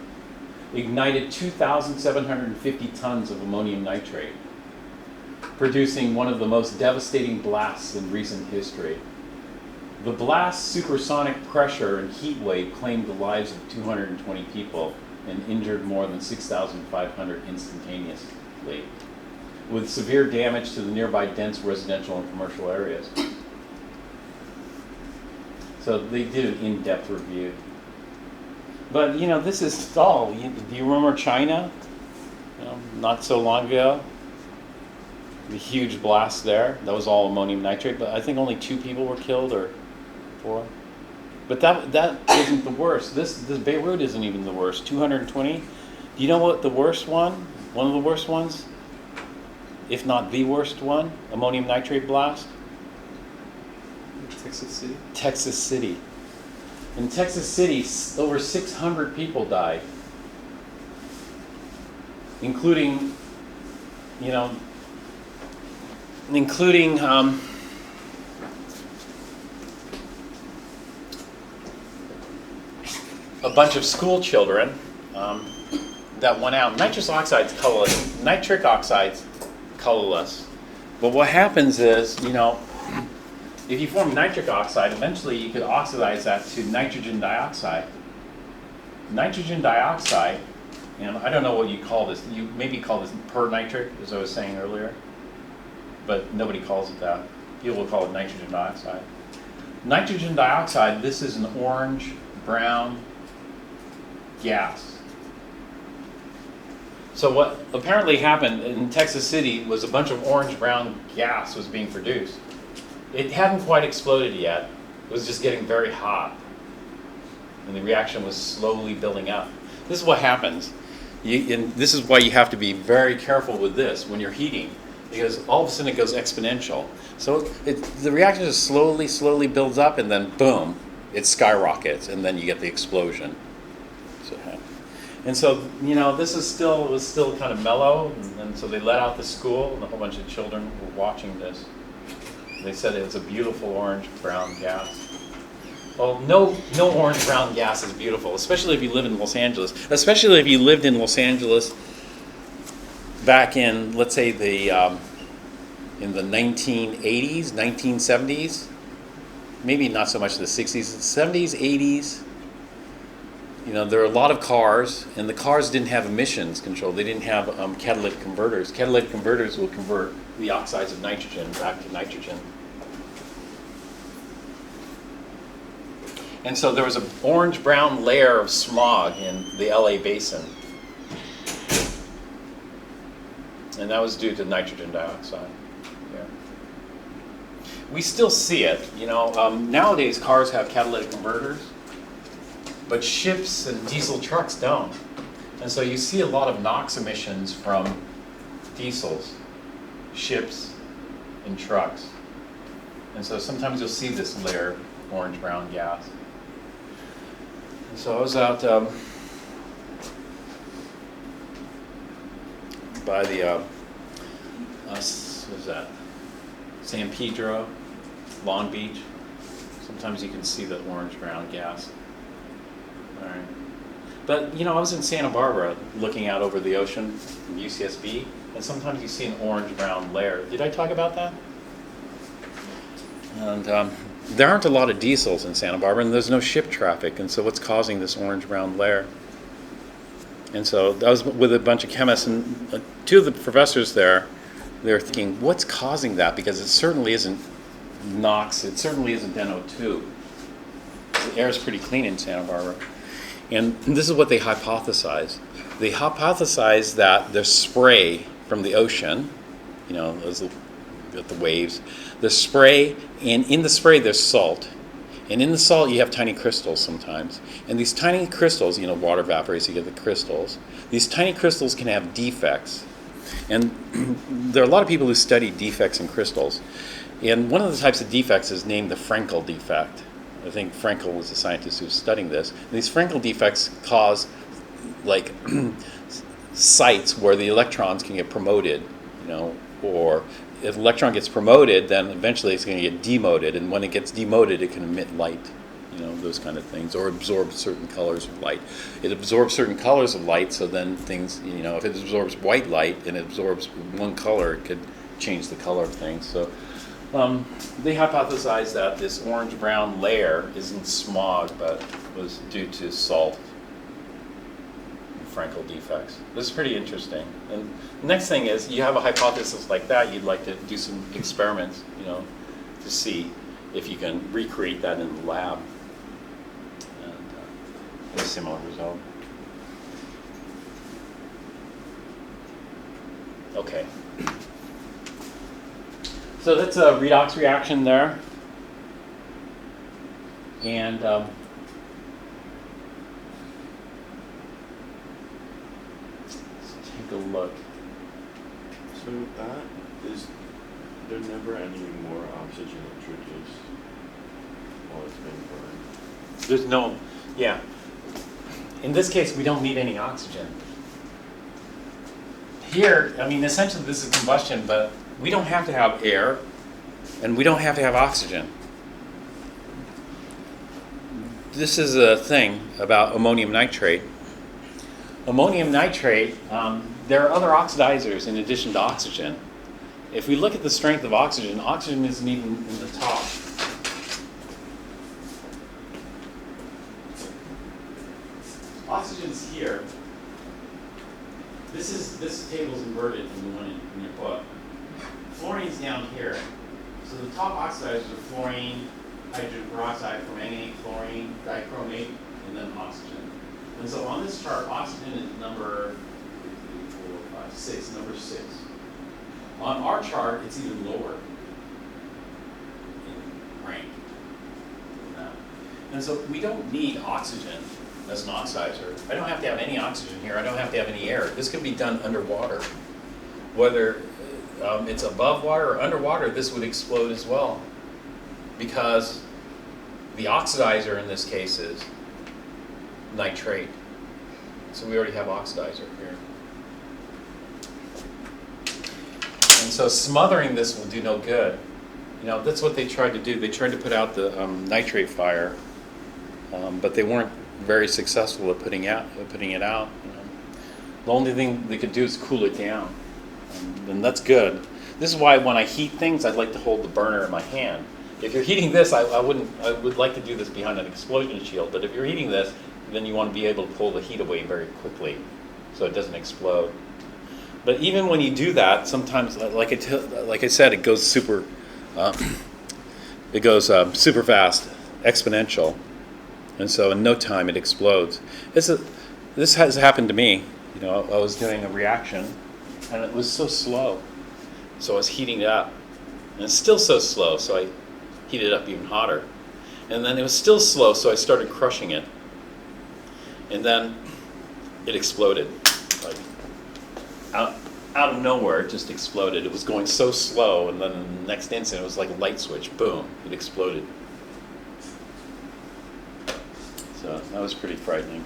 ignited 2,750 tons of ammonium nitrate, producing one of the most devastating blasts in recent history. The blast's supersonic pressure and heat wave claimed the lives of 220 people and injured more than 6,500 instantaneously, with severe damage to the nearby dense residential and commercial areas. So they did an in-depth review. But, you know, this is all. Do you remember China? You know, not so long ago? The huge blast there. That was all ammonium nitrate, but I think only 2 people were killed, or 4. But that isn't the worst. This Beirut isn't even the worst. 220. Do you know what the worst one of the worst ones, if not the worst one, ammonium nitrate blast? Texas City. Texas City. In Texas City, over 600 people died, including a bunch of school children that went out. Nitrous oxide's colorless. Nitric oxide's colorless. But what happens is, if you form nitric oxide, eventually you could oxidize that to nitrogen dioxide. Nitrogen dioxide, and I don't know what you call this. You maybe call this pernitric, as I was saying earlier, but nobody calls it that. People will call it nitrogen dioxide. Nitrogen dioxide, this is an orange-brown gas. So what apparently happened in Texas City was a bunch of orange-brown gas was being produced. It hadn't quite exploded yet. It was just getting very hot. And the reaction was slowly building up. This is what happens. And this is why you have to be very careful with this when you're heating, because all of a sudden it goes exponential. So the reaction just slowly builds up, and then boom, it skyrockets, and then you get the explosion. And so, this was still kind of mellow, and so they let out the school, and a whole bunch of children were watching this. They said it was a beautiful orange-brown gas. Well, no orange-brown gas is beautiful, especially if you live in Los Angeles. Especially if you lived in Los Angeles back in, let's say, in the 1980s, 1970s. Maybe not so much the 60s, 70s, 80s. There are a lot of cars, and the cars didn't have emissions control. They didn't have catalytic converters. Catalytic converters will convert the oxides of nitrogen back to nitrogen. And so there was an orange-brown layer of smog in the LA basin. And that was due to nitrogen dioxide. Yeah. We still see it. Nowadays cars have catalytic converters, but ships and diesel trucks don't. And so you see a lot of NOx emissions from diesels, ships, and trucks. And so sometimes you'll see this layer of orange-brown gas. And so I was out by the, what was that? San Pedro, Long Beach. Sometimes you can see the orange-brown gas. All right. But, I was in Santa Barbara looking out over the ocean from UCSB, and sometimes you see an orange-brown layer. Did I talk about that? And there aren't a lot of diesels in Santa Barbara, and there's no ship traffic, and so what's causing this orange-brown layer? And so I was with a bunch of chemists, and 2 of the professors there, they were thinking, what's causing that? Because it certainly isn't NOx, it certainly isn't NO2. The air is pretty clean in Santa Barbara. And this is what they hypothesized. They hypothesized that the spray from the ocean, the waves, the spray, and in the spray there's salt. And in the salt you have tiny crystals sometimes. And these tiny crystals, water evaporates, you get the crystals. These tiny crystals can have defects. And there are a lot of people who study defects in crystals. And one of the types of defects is named the Frenkel defect. I think Frenkel was the scientist who was studying this. And these Frenkel defects cause sites where the electrons can get promoted, you know, or if electron gets promoted, then eventually it's going to get demoted, and when it gets demoted, it can emit light, you know, those kind of things, or absorb certain colors of light. It absorbs certain colors of light, so then things, you know, if it absorbs white light and it absorbs one color, it could change the color of things. So they hypothesized that this orange-brown layer isn't smog, but was due to salt and Frankel defects. This is pretty interesting. And the next thing is, you have a hypothesis like that, you'd like to do some experiments, you know, to see if you can recreate that in the lab and get a similar result. Okay. So that's a redox reaction there. And let's take a look. So that is there never any more oxygen introduced while it's being burned? There's no, yeah. In this case, we don't need any oxygen. Here, I mean, essentially this is combustion, but we don't have to have air, and we don't have to have oxygen. This is a thing about ammonium nitrate. Ammonium nitrate, there are other oxidizers in addition to oxygen. If we look at the strength of oxygen, oxygen isn't even in the top. Oxygen's here. This table's inverted from the one in your book. Fluorine's down here. So the top oxidizers are fluorine, hydrogen peroxide, permanganate, chlorine, dichromate, and then oxygen. And so on this chart, oxygen is number 6, number 6. On our chart, it's even lower in rank than that. And so we don't need oxygen as an oxidizer. I don't have to have any oxygen here. I don't have to have any air. This can be done underwater. Whether it's above water or underwater, this would explode as well, because the oxidizer in this case is nitrate. So we already have oxidizer here. And so smothering this will do no good. You know, that's what they tried to do. They tried to put out the nitrate fire, but they weren't very successful at putting it out. You know. The only thing they could do is cool it down, and that's good. This is why when I heat things, I'd like to hold the burner in my hand. If you're heating this, I would like to do this behind an explosion shield, but if you're heating this, then you want to be able to pull the heat away very quickly so it doesn't explode. But even when you do that, sometimes, like I said, it goes super fast, exponential, and so in no time it explodes. This has happened to me. You know, I was doing a reaction, and it was so slow. So I was heating it up, and it's still so slow, so I heated it up even hotter. And then it was still slow, so I started crushing it. And then it exploded. Like, out of nowhere, it just exploded. It was going so slow, and then in the next instant, it was like a light switch. Boom, it exploded. So that was pretty frightening.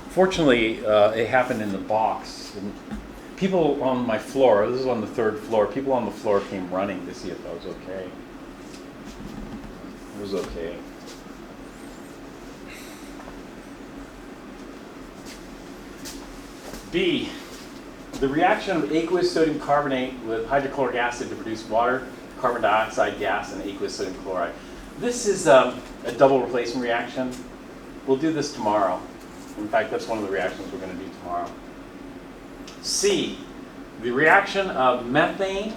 Fortunately, it happened in the box. And people on my floor, this is on the 3rd floor, people on the floor came running to see if I was okay. It was okay. B, the reaction of aqueous sodium carbonate with hydrochloric acid to produce water, carbon dioxide gas, and aqueous sodium chloride. This is a double replacement reaction. We'll do this tomorrow. In fact, that's one of the reactions we're going to do tomorrow. C, the reaction of methane,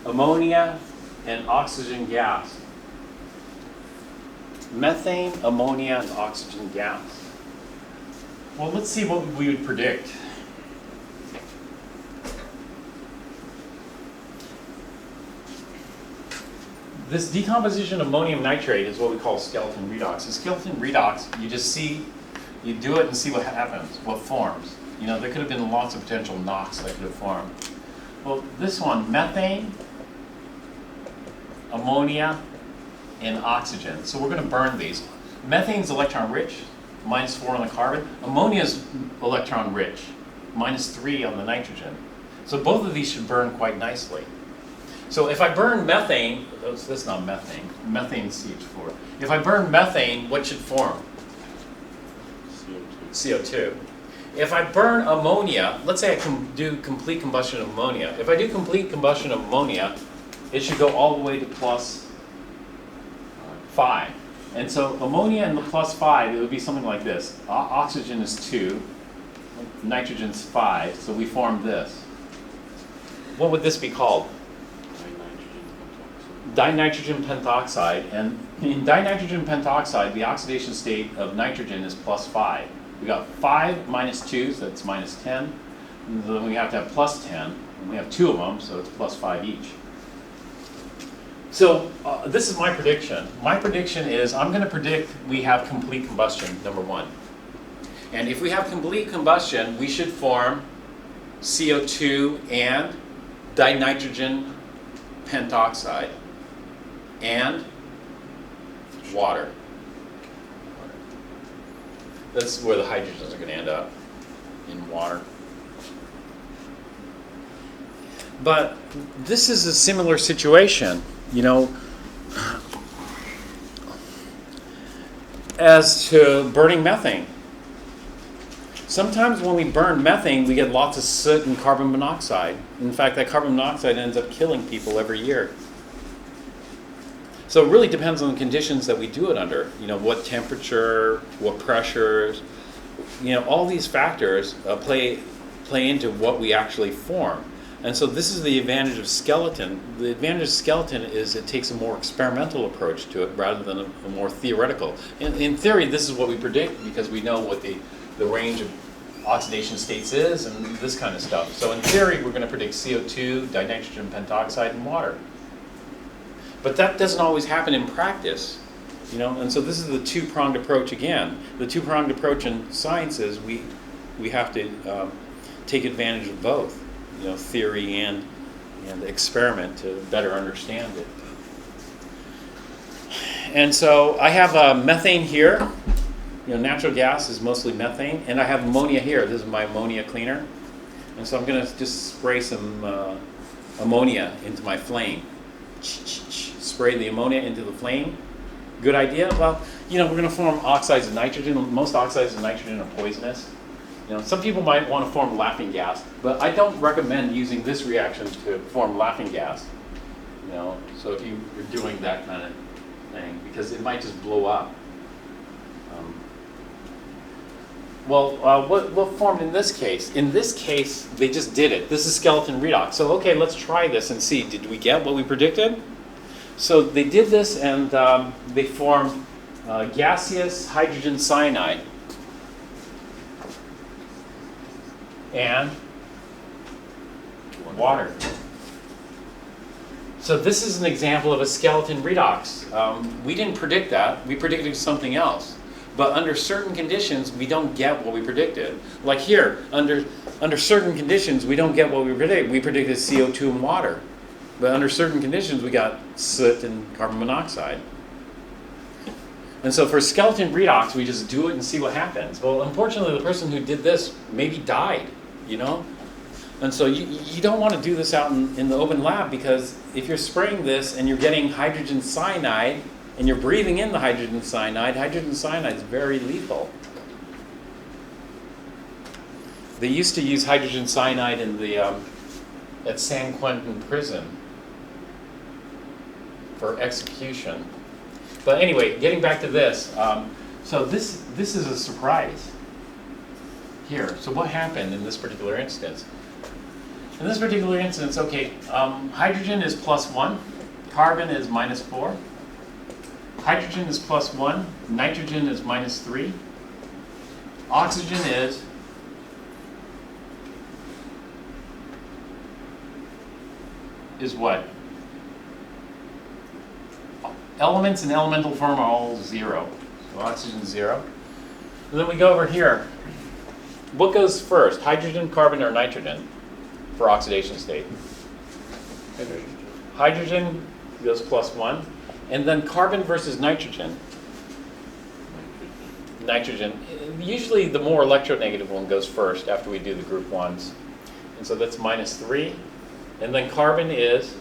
ammonia, and oxygen gas. Methane, ammonia, and oxygen gas. Well, let's see what we would predict. This decomposition of ammonium nitrate is what we call skeleton redox. In skeleton redox, you just see, you do it and see what happens, what forms. You know, there could have been lots of potential NOx that could have formed. Well, this one, methane, ammonia, and oxygen. So we're going to burn these. Methane's electron rich, -4 on the carbon. Ammonia's electron rich, -3 on the nitrogen. So both of these should burn quite nicely. So if I burn methane, that's not methane, methane's CH4. If I burn methane, what should form? CO2. If I burn ammonia, let's say I can do complete combustion of ammonia. If I do complete combustion of ammonia, it should go all the way to +5. And so ammonia and the +5, it would be something like this. Oxygen is 2, nitrogen's 5, so we form this. What would this be called? Dinitrogen pentoxide. And in dinitrogen pentoxide, the oxidation state of nitrogen is +5. We got 5 minus 2, so that's -10. And then we have to have +10. And we have 2 of them, so it's +5 each. So this is my prediction. My prediction is I'm going to predict we have complete combustion, number 1. And if we have complete combustion, we should form CO2 and dinitrogen pentoxide and water. That's where the hydrogens are going to end up, in water. But this is a similar situation, you know, as to burning methane. Sometimes when we burn methane, we get lots of soot and carbon monoxide. In fact, that carbon monoxide ends up killing people every year. So it really depends on the conditions that we do it under. You know, what temperature, what pressures, you know, all these factors play into what we actually form. And so this is the advantage of skeleton. The advantage of skeleton is it takes a more experimental approach to it rather than a more theoretical. In theory, this is what we predict because we know what the range of oxidation states is and this kind of stuff. So in theory, we're going to predict CO2, dinitrogen pentoxide, and water. But that doesn't always happen in practice, you know. And so this is the two-pronged approach again. The two-pronged approach in science is we have to take advantage of both, you know, theory and experiment to better understand it. And so I have methane here. You know, natural gas is mostly methane, and I have ammonia here. This is my ammonia cleaner, and so I'm going to just spray some ammonia into my flame. Spray the ammonia into the flame. Good idea? Well, you know, we're going to form oxides of nitrogen. Most oxides of nitrogen are poisonous. You know, some people might want to form laughing gas, but I don't recommend using this reaction to form laughing gas. You know, so if you're doing that kind of thing, because it might just blow up. What formed in this case? In this case, they just did it. This is skeleton redox. So, okay, let's try this and see. Did we get what we predicted? So they did this, and they formed gaseous hydrogen cyanide and water. So this is an example of a skeleton redox. We didn't predict that. We predicted something else. But under certain conditions, we don't get what we predicted. Like here, under certain conditions, we don't get what we predicted. We predicted CO2 and water. But under certain conditions, we got soot and carbon monoxide. And so for skeleton redox, we just do it and see what happens. Well, unfortunately, the person who did this maybe died, you know? And so you don't want to do this out in the open lab, because if you're spraying this and you're getting hydrogen cyanide, and you're breathing in the hydrogen cyanide is very lethal. They used to use hydrogen cyanide in the at San Quentin prison for execution. But anyway, getting back to this, so this is a surprise here. So what happened in this particular instance? In this particular instance, okay, hydrogen is +1, carbon is -4. Hydrogen is +1, nitrogen is -3, oxygen is what? Elements in elemental form are all 0. So oxygen is 0. And then we go over here. What goes first, hydrogen, carbon, or nitrogen for oxidation state? Hydrogen. Hydrogen goes +1. And then carbon versus nitrogen. nitrogen. Usually the more electronegative one goes first after we do the group 1s. And so that's -3. And then carbon is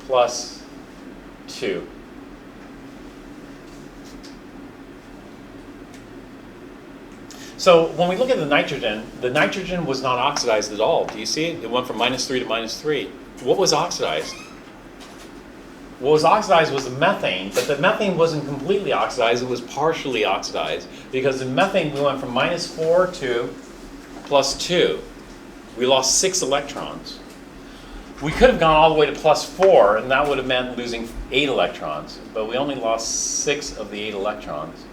Plus 2. +2. So when we look at the nitrogen was not oxidized at all. Do you see it? It went from -3 to -3. What was oxidized? What was oxidized was the methane, but the methane wasn't completely oxidized, it was partially oxidized. Because in methane we went from -4 to +2. We lost 6 electrons. We could have gone all the way to +4, and that would have meant losing 8 electrons. But we only lost 6 of the 8 electrons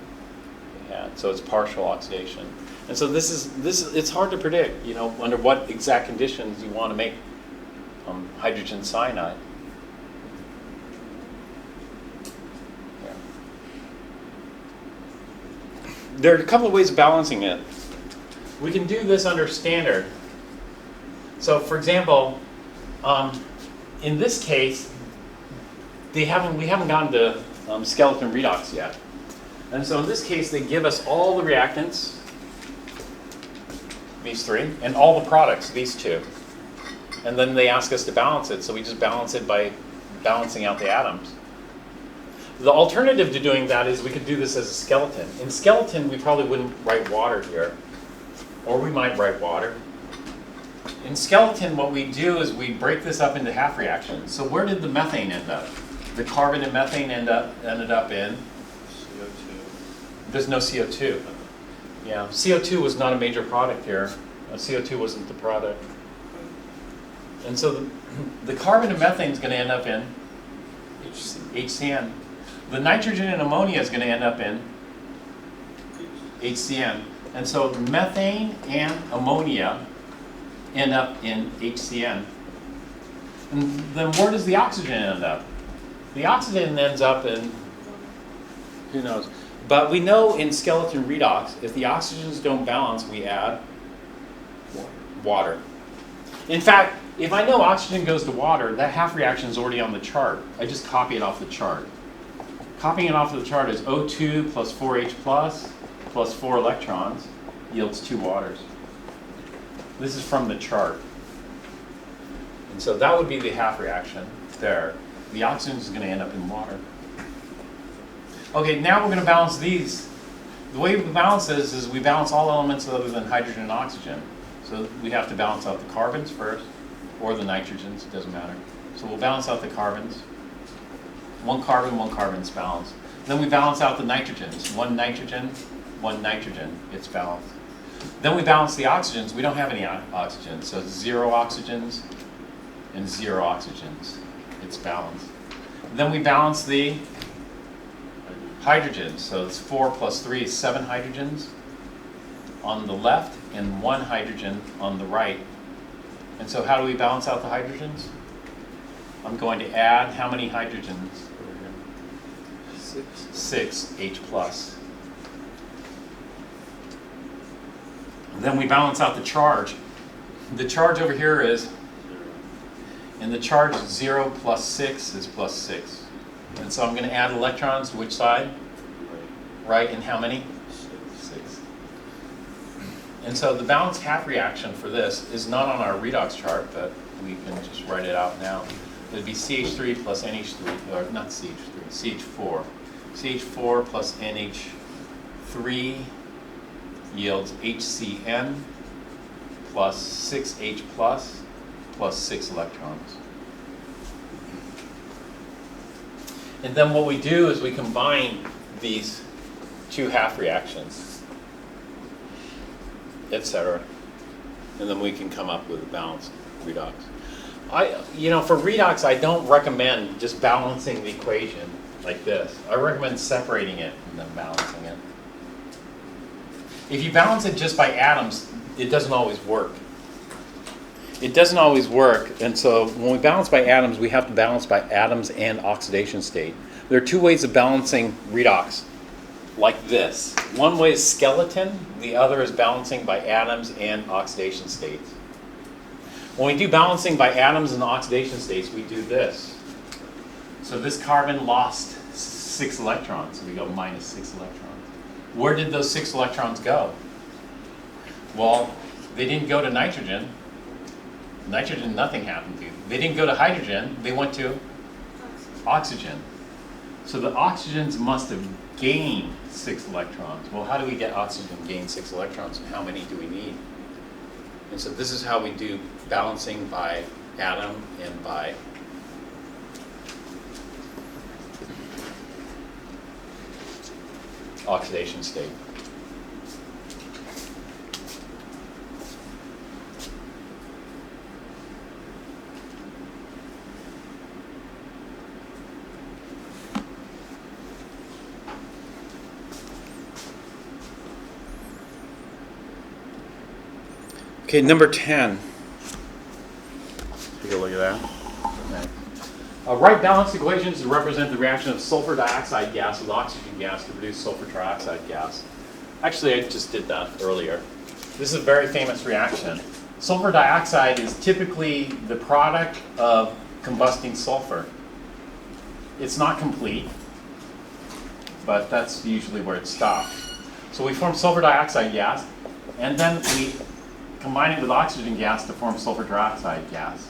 we had, so it's partial oxidation. And so it's hard to predict, you know, under what exact conditions you want to make hydrogen cyanide. Yeah. There are a couple of ways of balancing it. We can do this under standard. So, for example, in this case, we haven't gotten to skeleton redox yet. And so in this case, they give us all the reactants, these 3, and all the products, these 2. And then they ask us to balance it, so we just balance it by balancing out the atoms. The alternative to doing that is we could do this as a skeleton. In skeleton, we probably wouldn't write water here, or we might write water. In skeleton, what we do is we break this up into half reactions. So where did the methane end up? The carbon and methane ended up in? CO2. There's no CO2. Yeah, CO2 was not a major product here. CO2 wasn't the product. And so the carbon and methane is going to end up in HCN. The nitrogen and ammonia is going to end up in HCN. And so methane and ammonia end up in HCN. And then where does the oxygen end up? The oxygen ends up in, who knows? But we know in skeleton redox, if the oxygens don't balance, we add water. In fact, if I know oxygen goes to water, that half reaction is already on the chart. I just copy it off the chart. Copying it off the chart is O2 plus 4H plus 4 electrons yields 2 waters. This is from the chart. And so that would be the half reaction there. The oxygen is going to end up in water. Okay, now we're going to balance these. The way we balance this is we balance all elements other than hydrogen and oxygen. So we have to balance out the carbons first, or the nitrogens, it doesn't matter. So we'll balance out the carbons. One carbon is balanced. Then we balance out the nitrogens. One nitrogen, it's balanced. Then we balance the oxygens. We don't have any oxygen, so it's 0 oxygens and 0 oxygens. It's balanced. Then we balance the hydrogens. So it's 4 plus 3 is 7 hydrogens on the left and 1 hydrogen on the right. And so how do we balance out the hydrogens? I'm going to add how many hydrogens? 6 H plus. Then we balance out the charge. The charge over here is, and the charge 0 plus 6 is plus 6. And so I'm going to add electrons to which side? Right, and how many? 6. And so the balanced half reaction for this is not on our redox chart, but we can just write it out now. It would be CH3 plus NH3, or not CH3, CH4. CH4 plus NH3 yields HCN plus 6H plus 6 electrons. And then what we do is we combine these 2 half reactions, etc. And then we can come up with a balanced redox. For redox, I don't recommend just balancing the equation like this. I recommend separating it and then balancing it. If you balance it just by atoms, it doesn't always work. It doesn't always work, and so when we balance by atoms, we have to balance by atoms and oxidation state. There are 2 ways of balancing redox, like this. One way is skeleton, the other is balancing by atoms and oxidation states. When we do balancing by atoms and oxidation states, we do this. So this carbon lost 6 electrons, so we go minus 6 electrons. Where did those 6 electrons go? Well, they didn't go to nitrogen. Nitrogen, nothing happened to. They didn't go to hydrogen, they went to oxygen. So the oxygens must have gained 6 electrons. Well, how do we get oxygen gain 6 electrons, and how many do we need? And so this is how we do balancing by atom and by oxidation state. Okay, number 10. Take a look at that. Okay. Write balanced equations to represent the reaction of sulfur dioxide gas with oxygen gas to produce sulfur trioxide gas. Actually, I just did that earlier. This is a very famous reaction. Sulfur dioxide is typically the product of combusting sulfur. It's not complete, but that's usually where it stops. So we form sulfur dioxide gas, and then we combine it with oxygen gas to form sulfur trioxide gas.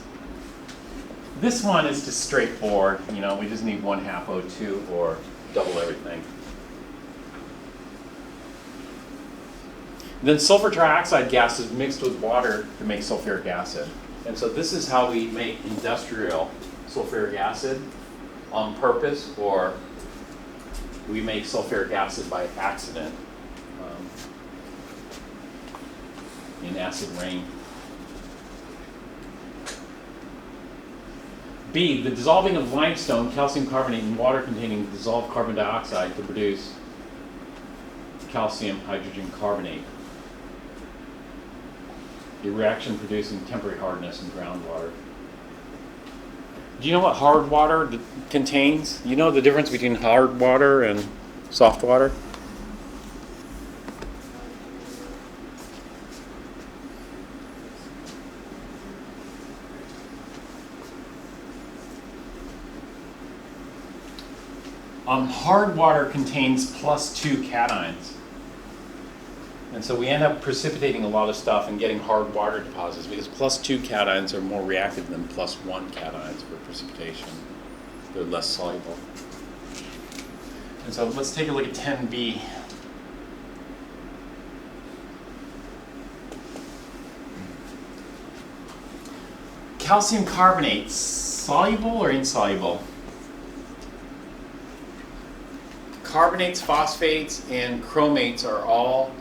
This one is just straightforward. You know, we just need 1/2 O2 or double everything. Then sulfur trioxide gas is mixed with water to make sulfuric acid. And so this is how we make industrial sulfuric acid on purpose, or we make sulfuric acid by accident in acid rain. B, the dissolving of limestone, calcium carbonate, and water containing dissolved carbon dioxide to produce calcium hydrogen carbonate. A reaction producing temporary hardness in groundwater. Do you know what hard water contains? You know the difference between hard water and soft water? Hard water contains +2 cations. And so we end up precipitating a lot of stuff and getting hard water deposits because +2 cations are more reactive than +1 cations for precipitation. They're less soluble. And so let's take a look at 10b. Calcium carbonate, soluble or insoluble? Carbonates, phosphates, and chromates are all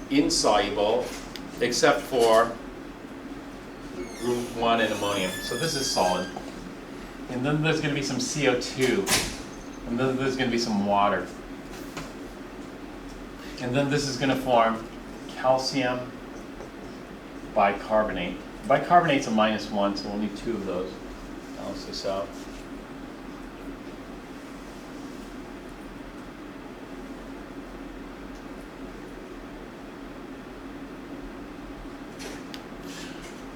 insoluble except for group 1 and ammonium. So this is solid. And then there's going to be some CO2. And then there's going to be some water. And then this is going to form calcium bicarbonate. Bicarbonate's a -1, so we'll need 2 of those. Balance this out.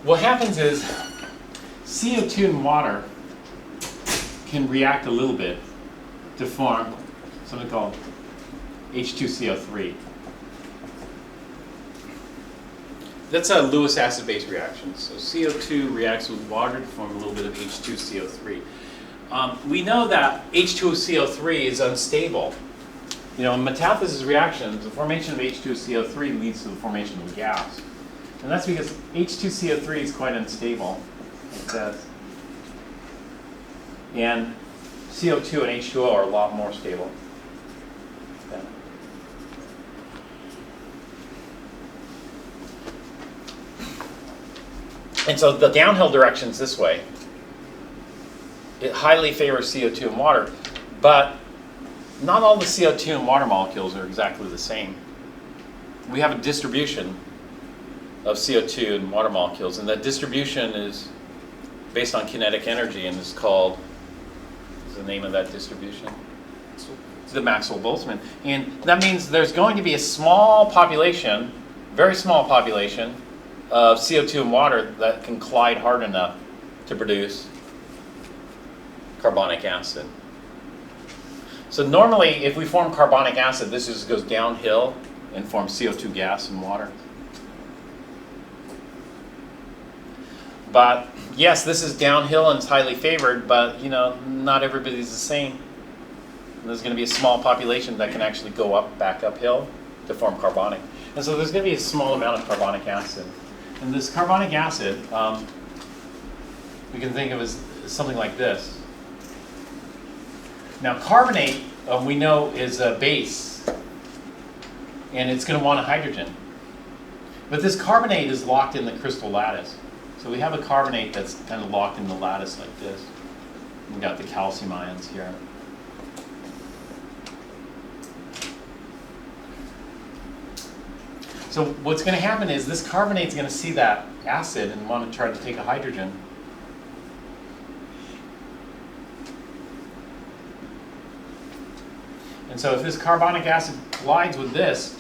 What happens is CO2 and water can react a little bit to form something called H2CO3. That's a Lewis acid-base reaction. So CO2 reacts with water to form a little bit of H2CO3. We know that H2CO3 is unstable. You know, in metathesis reactions, the formation of H2CO3 leads to the formation of a gas. And that's because H2CO3 is quite unstable, like this. And CO2 and H2O are a lot more stable. Yeah. And so the downhill direction's this way. It highly favors CO2 and water, but not all the CO2 and water molecules are exactly the same. We have a distribution of CO2 and water molecules, and that distribution is based on kinetic energy and is called, what's the name of that distribution? It's the Maxwell-Boltzmann. And that means there's going to be a small population, very small population, of CO2 and water that can collide hard enough to produce carbonic acid. So normally, if we form carbonic acid, this just goes downhill and forms CO2 gas and water. But yes, this is downhill and it's highly favored, but not everybody's the same. There's going to be a small population that can actually go back uphill to form carbonic. And so there's going to be a small amount of carbonic acid. And this carbonic acid, we can think of as something like this. Now carbonate, we know, is a base, and it's going to want a hydrogen. But this carbonate is locked in the crystal lattice. So we have a carbonate that's kind of locked in the lattice like this. We've got the calcium ions here. So what's going to happen is this carbonate is going to see that acid and want to try to take a hydrogen. And so if this carbonic acid collides with this,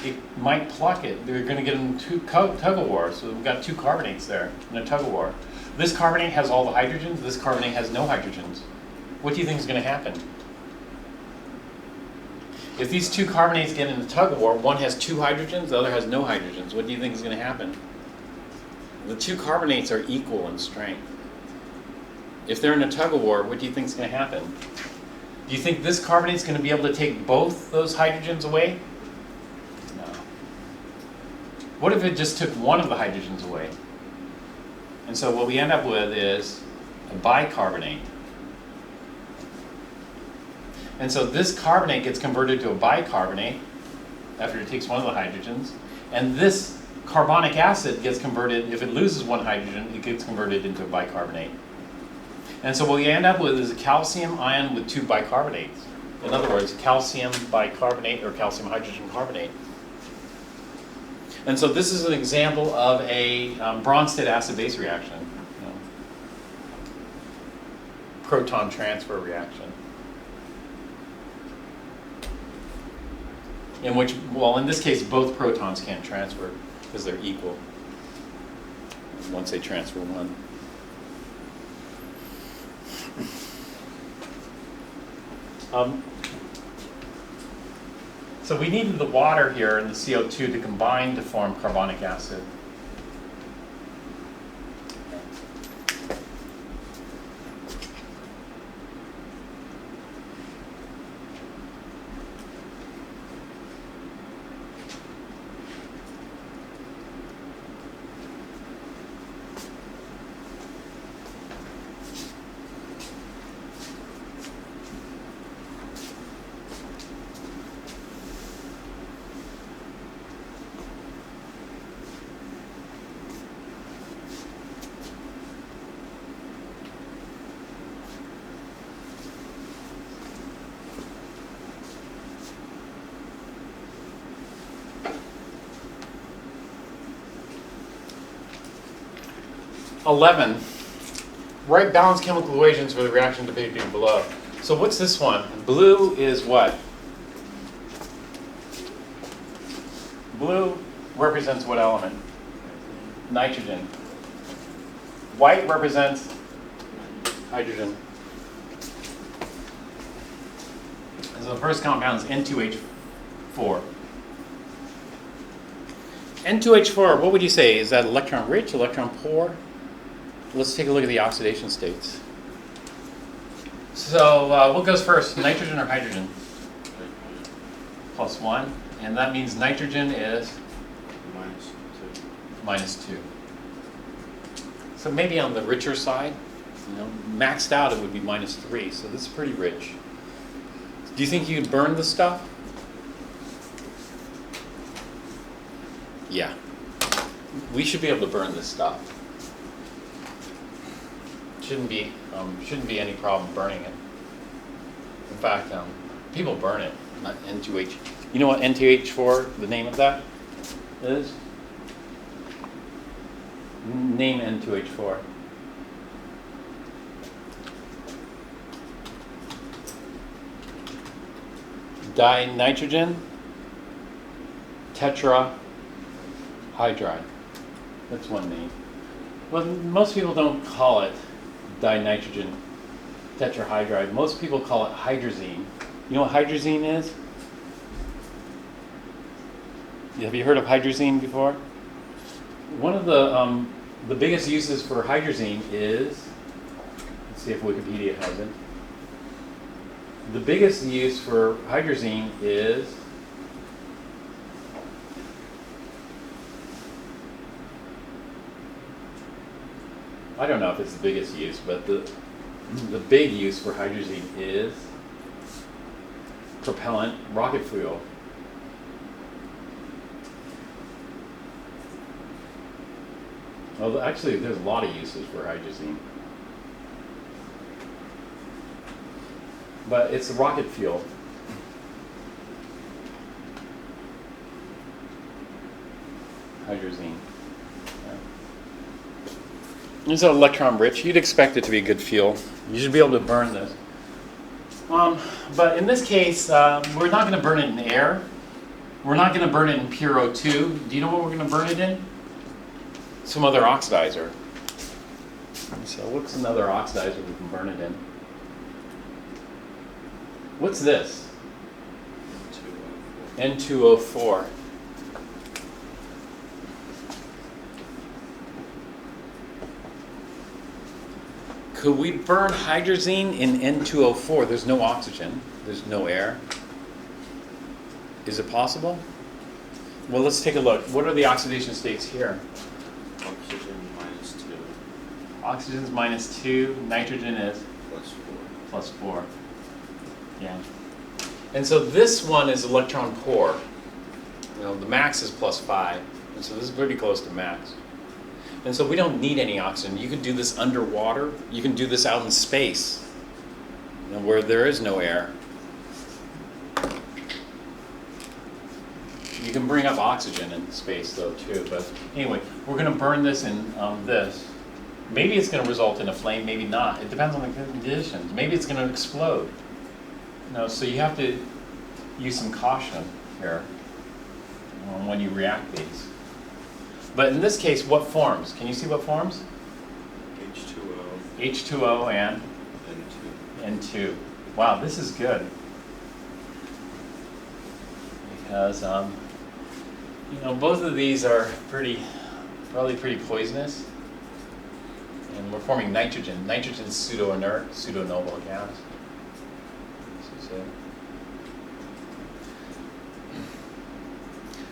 it might pluck it. They're going to get in tug-of-war. So we've got two carbonates there in a tug-of-war. This carbonate has all the hydrogens. This carbonate has no hydrogens. What do you think is going to happen? If these two carbonates get in a tug-of-war, one has two hydrogens, the other has no hydrogens. What do you think is going to happen? The two carbonates are equal in strength. If they're in a tug-of-war, what do you think is going to happen? Do you think this carbonate is going to be able to take both those hydrogens away? No. What if it just took one of the hydrogens away? And so what we end up with is a bicarbonate. And so this carbonate gets converted to a bicarbonate after it takes one of the hydrogens. And this carbonic acid gets converted, if it loses one hydrogen, it gets converted into a bicarbonate. And so what we end up with is a calcium ion with two bicarbonates. In other words, calcium bicarbonate or calcium hydrogen carbonate. And so this is an example of a Bronsted acid-base reaction. Proton transfer reaction. In which, well, in this case, both protons can't transfer because they're equal once they transfer one. So we needed the water here and the CO2 to combine to form carbonic acid. Write balanced chemical equations for the reaction depicted below. So what's this one? Blue is what? Blue represents what element? Nitrogen. White represents hydrogen. And so the first compound is N2H4. N2H4, what would you say? Is that electron rich, electron poor? Let's take a look at the oxidation states. So what goes first, nitrogen or hydrogen? +1, and that means nitrogen is -2. So maybe on the richer side, maxed out it would be -3, so this is pretty rich. Do you think you could burn this stuff? Yeah. We should be able to burn this stuff. Shouldn't be any problem burning it. In fact, people burn it, not N2H. You know what N2H4, the name of that is? Name N2H4. Dinitrogen tetrahydride. That's one name. Well, most people don't call it dinitrogen tetrahydride. Most people call it hydrazine. You know what hydrazine is? Have you heard of hydrazine before? One of the biggest uses for hydrazine is, let's see if Wikipedia has it. The biggest use for hydrazine is I don't know if it's the biggest use, but the big use for hydrazine is propellant rocket fuel. Well, actually, there's a lot of uses for hydrazine. But it's rocket fuel. Hydrazine. It's electron rich. You'd expect it to be a good fuel. You should be able to burn this. But in this case, we're not going to burn it in air. We're not going to burn it in pure O2. Do you know what we're going to burn it in? Some other oxidizer. So what's another oxidizer we can burn it in? What's this? N2O4. Could we burn hydrazine in N2O4? There's no oxygen. There's no air. Is it possible? Well, let's take a look. What are the oxidation states here? Oxygen -2. Oxygen's -2. Nitrogen is +4. +4. Yeah. And so this one is electron poor. You know, the max is +5. And so this is pretty close to max. And so we don't need any oxygen. You can do this underwater. You can do this out in space, you know, where there is no air. You can bring up oxygen in space though too. But anyway, we're going to burn this in this. Maybe it's going to result in a flame, maybe not. It depends on the conditions. Maybe it's going to explode. No, so you have to use some caution here when you react these. But in this case, what forms? Can you see what forms? H2O. H2O and N2. N2. Wow, this is good. Because, you know, both of these are probably pretty poisonous. And we're forming nitrogen. Nitrogen's pseudo-inert, pseudo-noble gas.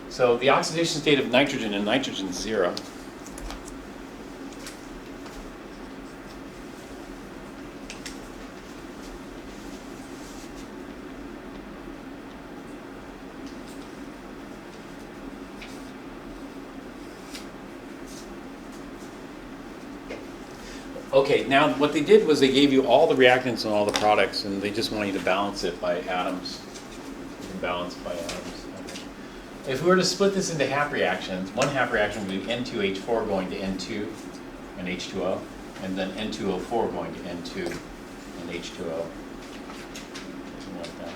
So the oxidation state of nitrogen and nitrogen is 0. Okay, now what they did was they gave you all the reactants and all the products, and they just want you to balance it by atoms. You can balance by atoms. Okay. If we were to split this into half reactions, one half reaction would be N2H4 going to N2 and H2O, and then N2O4 going to N2 and H2O. Something like that.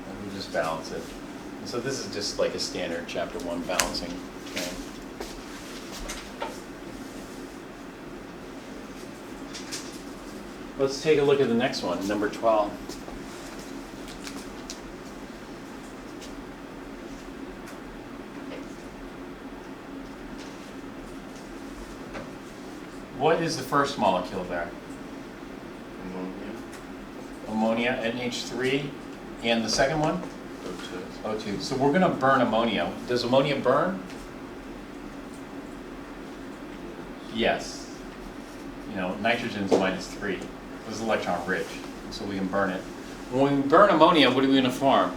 And we just balance it. And so this is just like a standard chapter 1 balancing train. Let's take a look at the next one, number 12. What is the first molecule there? Ammonia. Ammonia, NH3, and the second one? O2. O2. So we're going to burn ammonia. Does ammonia burn? Yes. You know, nitrogen's -3. This is electron rich, so we can burn it. When we burn ammonia, what are we going to form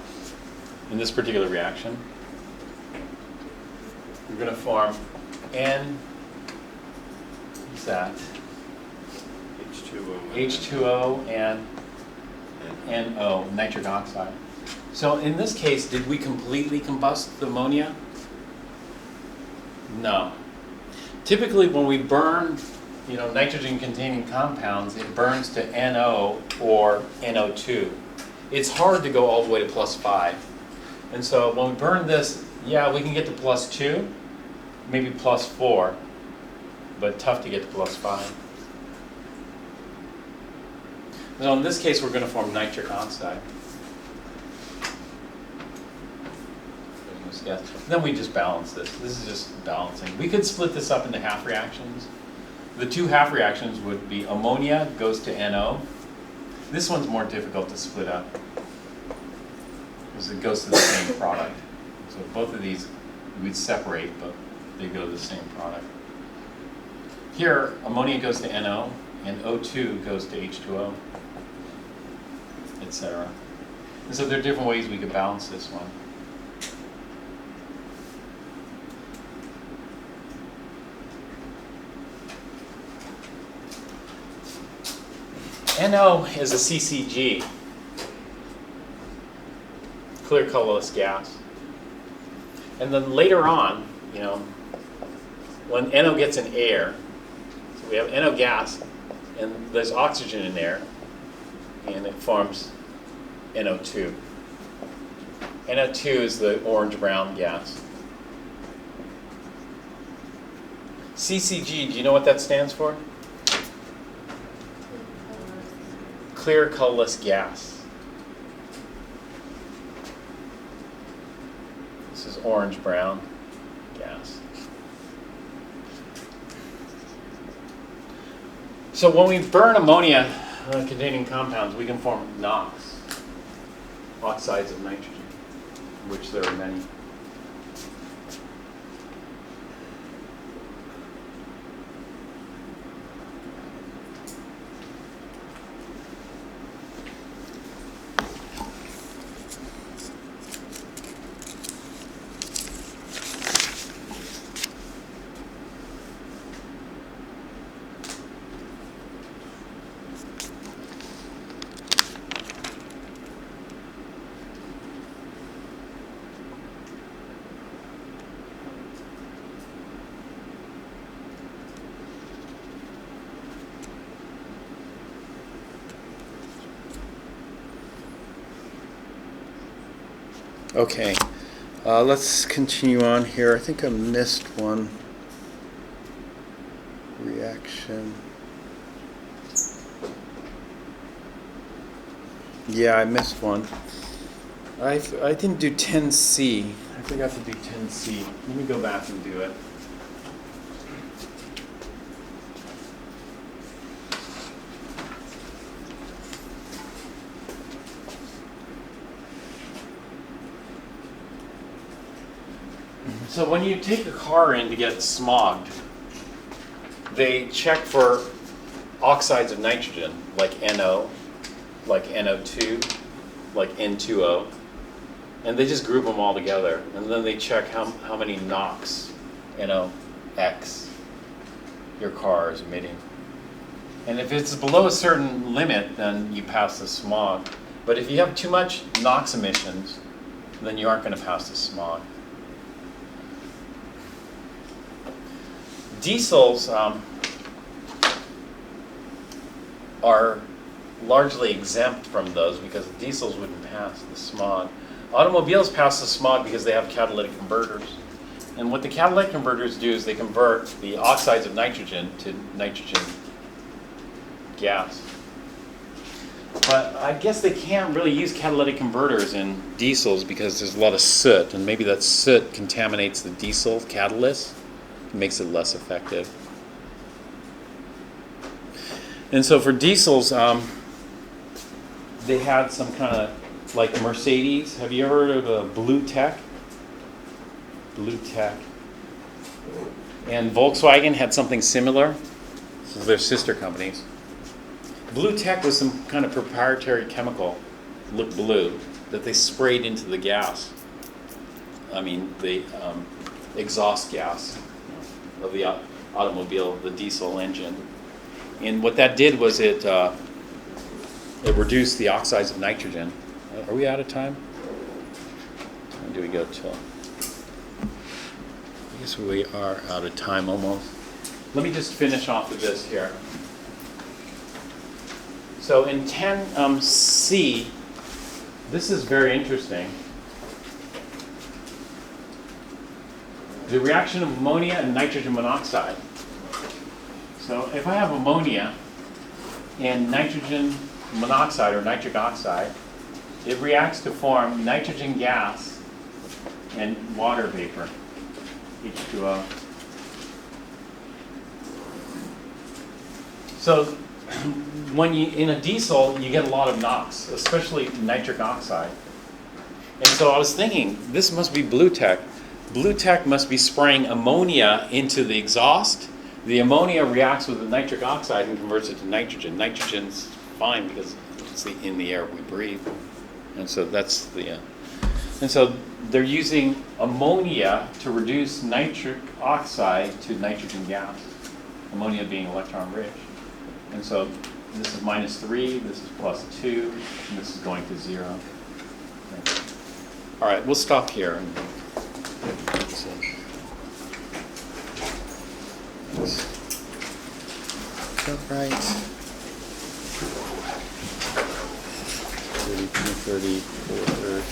in this particular reaction? We're going to form N, what's that? H2O. H2O and NO, nitric oxide. So in this case, did we completely combust the ammonia? No. Typically when we burn, you know, nitrogen-containing compounds, it burns to NO or NO2. It's hard to go all the way to +5. And so when we burn this, yeah, we can get to +2, maybe +4, but tough to get to +5. So in this case, we're going to form nitric oxide. Yes. Then we just balance this. This is just balancing. We could split this up into half reactions. The two half reactions would be ammonia goes to NO. This one's more difficult to split up because it goes to the same product. So both of these we'd separate, but they go to the same product. Here, ammonia goes to NO, and O2 goes to H2O, etc. And so there are different ways we could balance this one. NO is a CCG, clear colorless gas. And then later on, you know, when NO gets in air, so we have NO gas, and there's oxygen in there, and it forms NO2. NO2 is the orange-brown gas. CCG, do you know what that stands for? Clear colorless gas. This is orange-brown gas. So when we burn ammonia containing compounds, we can form NOx, oxides of nitrogen, which there are many. Okay, let's continue on here. I think I missed one reaction. Yeah, I missed one. I didn't do 10C. I forgot to do 10C. Let me go back and do it. So when you take a car in to get smogged, they check for oxides of nitrogen, like NO, like NO2, like N2O, and they just group them all together. And then they check how many NOx, NOx, your car is emitting. And if it's below a certain limit, then you pass the smog. But if you have too much NOx emissions, then you aren't going to pass the smog. Diesels are largely exempt from those because diesels wouldn't pass the smog. Automobiles pass the smog because they have catalytic converters. And what the catalytic converters do is they convert the oxides of nitrogen to nitrogen gas. But I guess they can't really use catalytic converters in diesels because there's a lot of soot, and maybe that soot contaminates the diesel catalyst. Makes it less effective. And so for diesels, they had some kind of, like Mercedes. Have you ever heard of a Blue Tech? Blue Tech. And Volkswagen had something similar. So they're sister companies. Blue Tech was some kind of proprietary chemical, looked blue, that they sprayed into the gas. I mean, the exhaust gas of the automobile, the diesel engine. And what that did was it reduced the oxides of nitrogen. Are we out of time? When do we go till? I guess we are out of time almost. Let me just finish off with this here. So in 10C, this is very interesting. the reaction of ammonia and nitrogen monoxide. So if I have ammonia and nitrogen monoxide or nitric oxide, it reacts to form nitrogen gas and water vapor, H2O. So when you, in a diesel, you get a lot of NOx, especially nitric oxide. And so I was thinking, this must be Blue Tech. Blue Tech must be spraying ammonia into the exhaust. The ammonia reacts with the nitric oxide and converts it to nitrogen. Nitrogen's fine because it's in the air we breathe. And so that's the, and so they're using ammonia to reduce nitric oxide to nitrogen gas. Ammonia being electron rich. And so this is -3, this is +2, and this is going to 0. Okay. All right, we'll stop here. And see. Is that right? 32, 30, 4, 30.